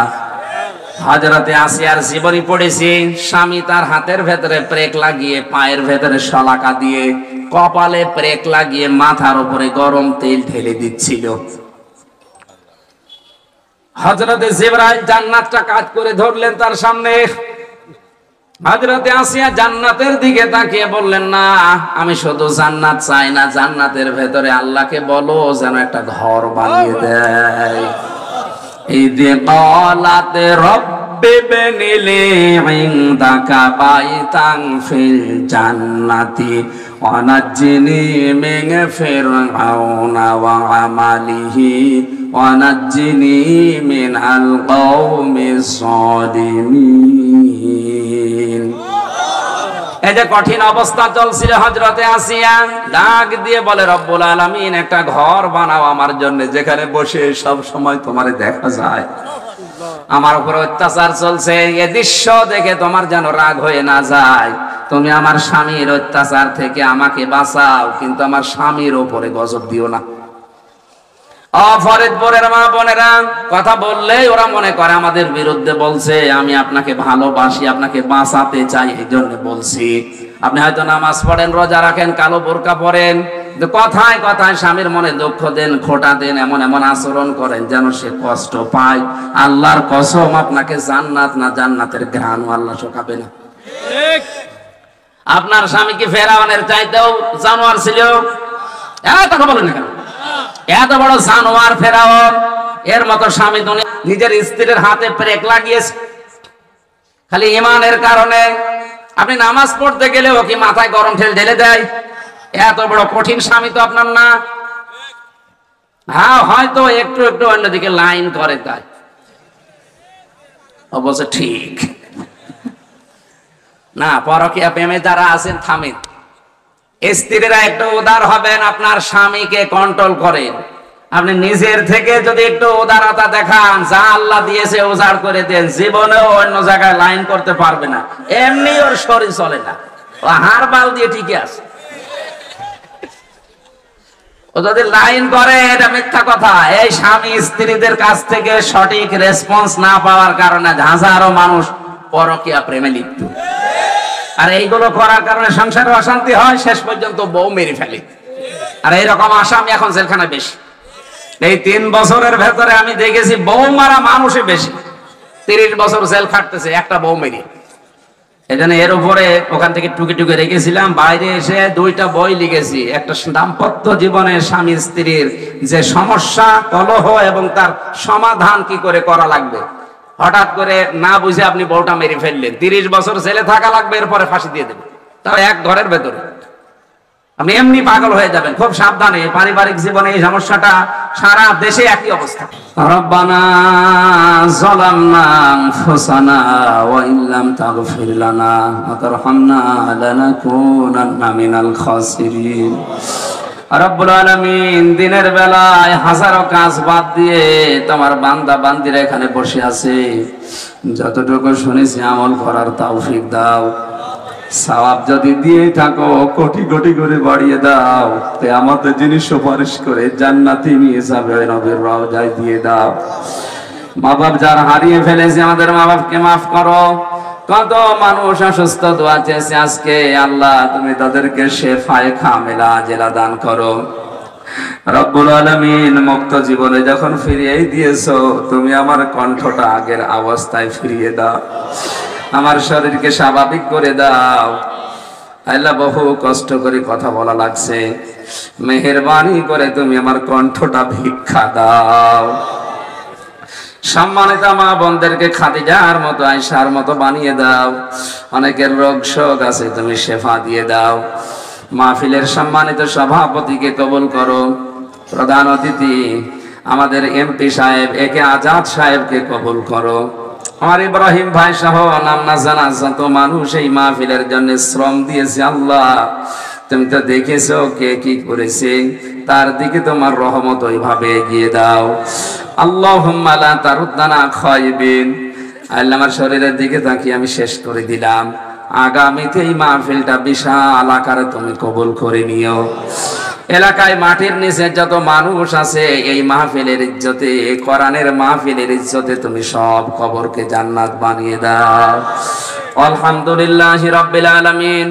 হযরতে আসিয়ার জীবনী পড়েছি। স্বামী তার হাতের ভেতরে প্রেক লাগিয়ে, পায়ের ভেতরে শলাকা দিয়ে, কপালে প্রেক লাগিয়ে, মাথার উপরে গরম তেল ঢেলে দিচ্ছিল। হযরতে জিবরাইল জান্নাতটা কাজ করে ধরলেন তার সামনে। হযরতে আসিয়া জান্নাতের দিকে তাকিয়ে বললেন, না, আমি শুধু জান্নাত চাই না, জান্নাতের ভেতরে আল্লাহকে বলো যেন একটা ঘর বানিয়ে দেয়। ইযে ক্বালাত রাব্বি ইবনিলি ইনদাকা বাইতান ফিল জান্নাতি ওয়া নাজ্জিনি মিন ফিরআউনা ওয়া আমালিহি ওয়া নাজ্জিনি মিনাল কওমিস সালিমিন। এই যে কঠিন অবস্থা চলছিল, হযরতে আসিয়া ডাক দিয়ে বলে, রব্বুল আলামিন, একটা ঘর বানাও আমার জন্য, যেখানে বসে সব সময় তোমারে দেখা যায়। আমার উপর অত্যাচার চলছে, এই দৃশ্য দেখে তোমার যেন রাগ হয়ে না যায়। তুমি আমার স্বামীর অত্যাচার থেকে আমাকে বাঁচাও, কিন্তু আমার স্বামীর উপরে গজব দিও না। ফরিদপুরের মা বোনেরা, কথা বললেই ওরা মনে করে আমাদের বিরুদ্ধে বলছে। আমি আপনাকে ভালোবাসি, আপনাকে বাঁচাতে চাই, এই জন্য বলছি। আপনি হয়তো নামাজ পড়েন, রোজা রাখেন, কালো বোরকা পরেন, কথায় কথায় স্বামীর মনে দুঃখ দেন, খোটা দেন, এমন এমন আচরণ করেন যেন সে কষ্ট পায়। আল্লাহর কসম, আপনাকে জান্নাত না জান্নাতের ঘ্রাণ আল্লাহ শোকাবে না। আপনার স্বামী কি ফেরাউনের চাইতেও জানোয়ার ছিল? কথা বলেন না কেন? এত বড় জানোয়ার ফেরাউন, এর মতো স্বামী দুনিয়া নিজের স্ত্রীর হাতে ব্রেক লাগিয়েছে খালি ঈমানের কারণে। আপনি নামাজ পড়তে গেলেও কি মাথায় গরম তেল ঢেলে দেয়? এত বড় কঠিন স্বামী তো আপনার না। হ্যাঁ, হয়তো একটু একটু অন্যদিকে লাইন করে, তাই অবশ্য ঠিক না। পরকীয়া প্রেমে যারা আছেন থামেন। স্ত্রীরা একটু উদার হবেন, আপনার স্বামীকে কন্ট্রোল করেন। আপনি নিজের থেকে যদি একটু উদারতা দেখান, যা আল্লাহ দিয়েছে উজাড় করে দেন, জীবনেও অন্য জায়গায় লাইন করতে পারবে না। এমনি ওর শরীর চলে না, ও হাড় বাল দিয়ে ঠিকই আছে। ও যদি লাইন করে এটা মিথ্যা কথা। এই স্বামী স্ত্রীদের কাছ থেকে সঠিক রেসপন্স না পাওয়ার কারণে হাজারো মানুষ পরকীয়া প্রেমে লিপ্ত। আর এইগুলো করার কারণে সংসারে অশান্তি হয়, শেষ পর্যন্ত বউ মেরে ফেলে। আর এইরকম আসামি এখন জেলখানায় বেশি। এই 3 বছরের ভেতরে আমি দেখেছি বউ মারা মানুষই বেশি। 30 বছর জেল খাটতেছে একটা বউ মেরে। এজন্য এর উপরে ওখান থেকে টুকি টুকি রেখেছিলাম, বাইরে এসে 2টা বই লিখেছি। একটা দাম্পত্য জীবনে স্বামী স্ত্রীর যে সমস্যা, কলহ এবং তার সমাধান কি করে করা লাগবে। হঠাৎ করে না বুঝে আপনি বউটা মেরে ফেললেন, 30 বছর জেলে থাকা লাগবে, এরপরে ফাঁসি দিয়ে দেবেন, তাও এক ঘরের ভেতরে। আপনি এমনি পাগল হয়ে যাবেন। খুব সাবধানে। পারিবারিক জীবনে এই সমস্যাটা সারা দেশে একই অবস্থা। রব্বানা যালামনা আনফুসানা ওয়া ইল্লাম তাগফির লানা ওয়া তারহামনা লানাকুনান্না মিনাল খাসিরিন। রব্বুল আলামিন, দিনের বেলায় হাজারো কাজ বাদ দিয়ে তোমার বান্দা বান্দিরা এখানে বসে আছে। যতটুকু শুনেছি আমল করার তৌফিক দাও। সওয়াব যদি দিয়ে থাকো কোটি কোটি করে বাড়িয়ে দাও। কিয়ামতের দিন সুপারিশ করে জান্নাতে নিয়ে যাবে, নবীর রওজায় দিয়ে দাও। মা বাপ যারা হারিয়ে ফেলেছে, আমাদের মা বাপকে মাফ করো। কত মানুষ অসুস্থ, দোয়া চেয়েছে আজকে, আল্লাহ তুমি তাদেরকে শেফায়ে কামিলা আজেলা দান করো। রব্বুল আলামিন, মুক্ত জীবনে যখন ফিরিয়ে দিয়েছো, তুমি আমার কণ্ঠটা আগের অবস্থায় ফিরিয়ে দাও, আমার শরীরকে স্বাভাবিক করে দাও। আল্লাহ, বহু কষ্ট করে কথা বলা লাগছে, মেহেরবানি করে তুমি আমার কণ্ঠটা ভিক্ষা দাও। সম্মানিত মা বোনদেরকে খাদিজার মতো, আয়েশার মতো বানিয়ে দাও। অনেকের রোগ শোক আছে, তুমি শেফা দিয়ে দাও। মাহফিলের সম্মানিত সভাপতিকে কবুল করো। প্রধান অতিথি আমাদের এমপি সাহেব একে আজাদ সাহেবকে কবুল করো। আমার ইব্রাহিম ভাই সহ নাম না জানা যত মানুষ এই মাহফিলের জন্য শ্রম দিয়েছে, আল্লাহ তুমি তো দেখেছো কে কি করেছে, তার দিকে তোমার রহমত ওইভাবে এগিয়ে দাও। আল্লাহুম্মা লা তারুদ্দানা খায়বিন। আল্লাহ, আমার শরীরের দিকে তাকিয়ে আমি শেষ করে দিলাম। আগামীতে এই মাহফিলটা বিশাল আকারে তুমি কবুল করে নিও। এলাকায় মাটির নিচে যত মানুষ আছে, এই মাহফিলের ইজ্জতে, কোরআনের মাহফিলের ইজ্জতে তুমি সব কবরকে জান্নাত বানিয়ে দাও। আলহামদুলিল্লাহি রাব্বিল আলামিন।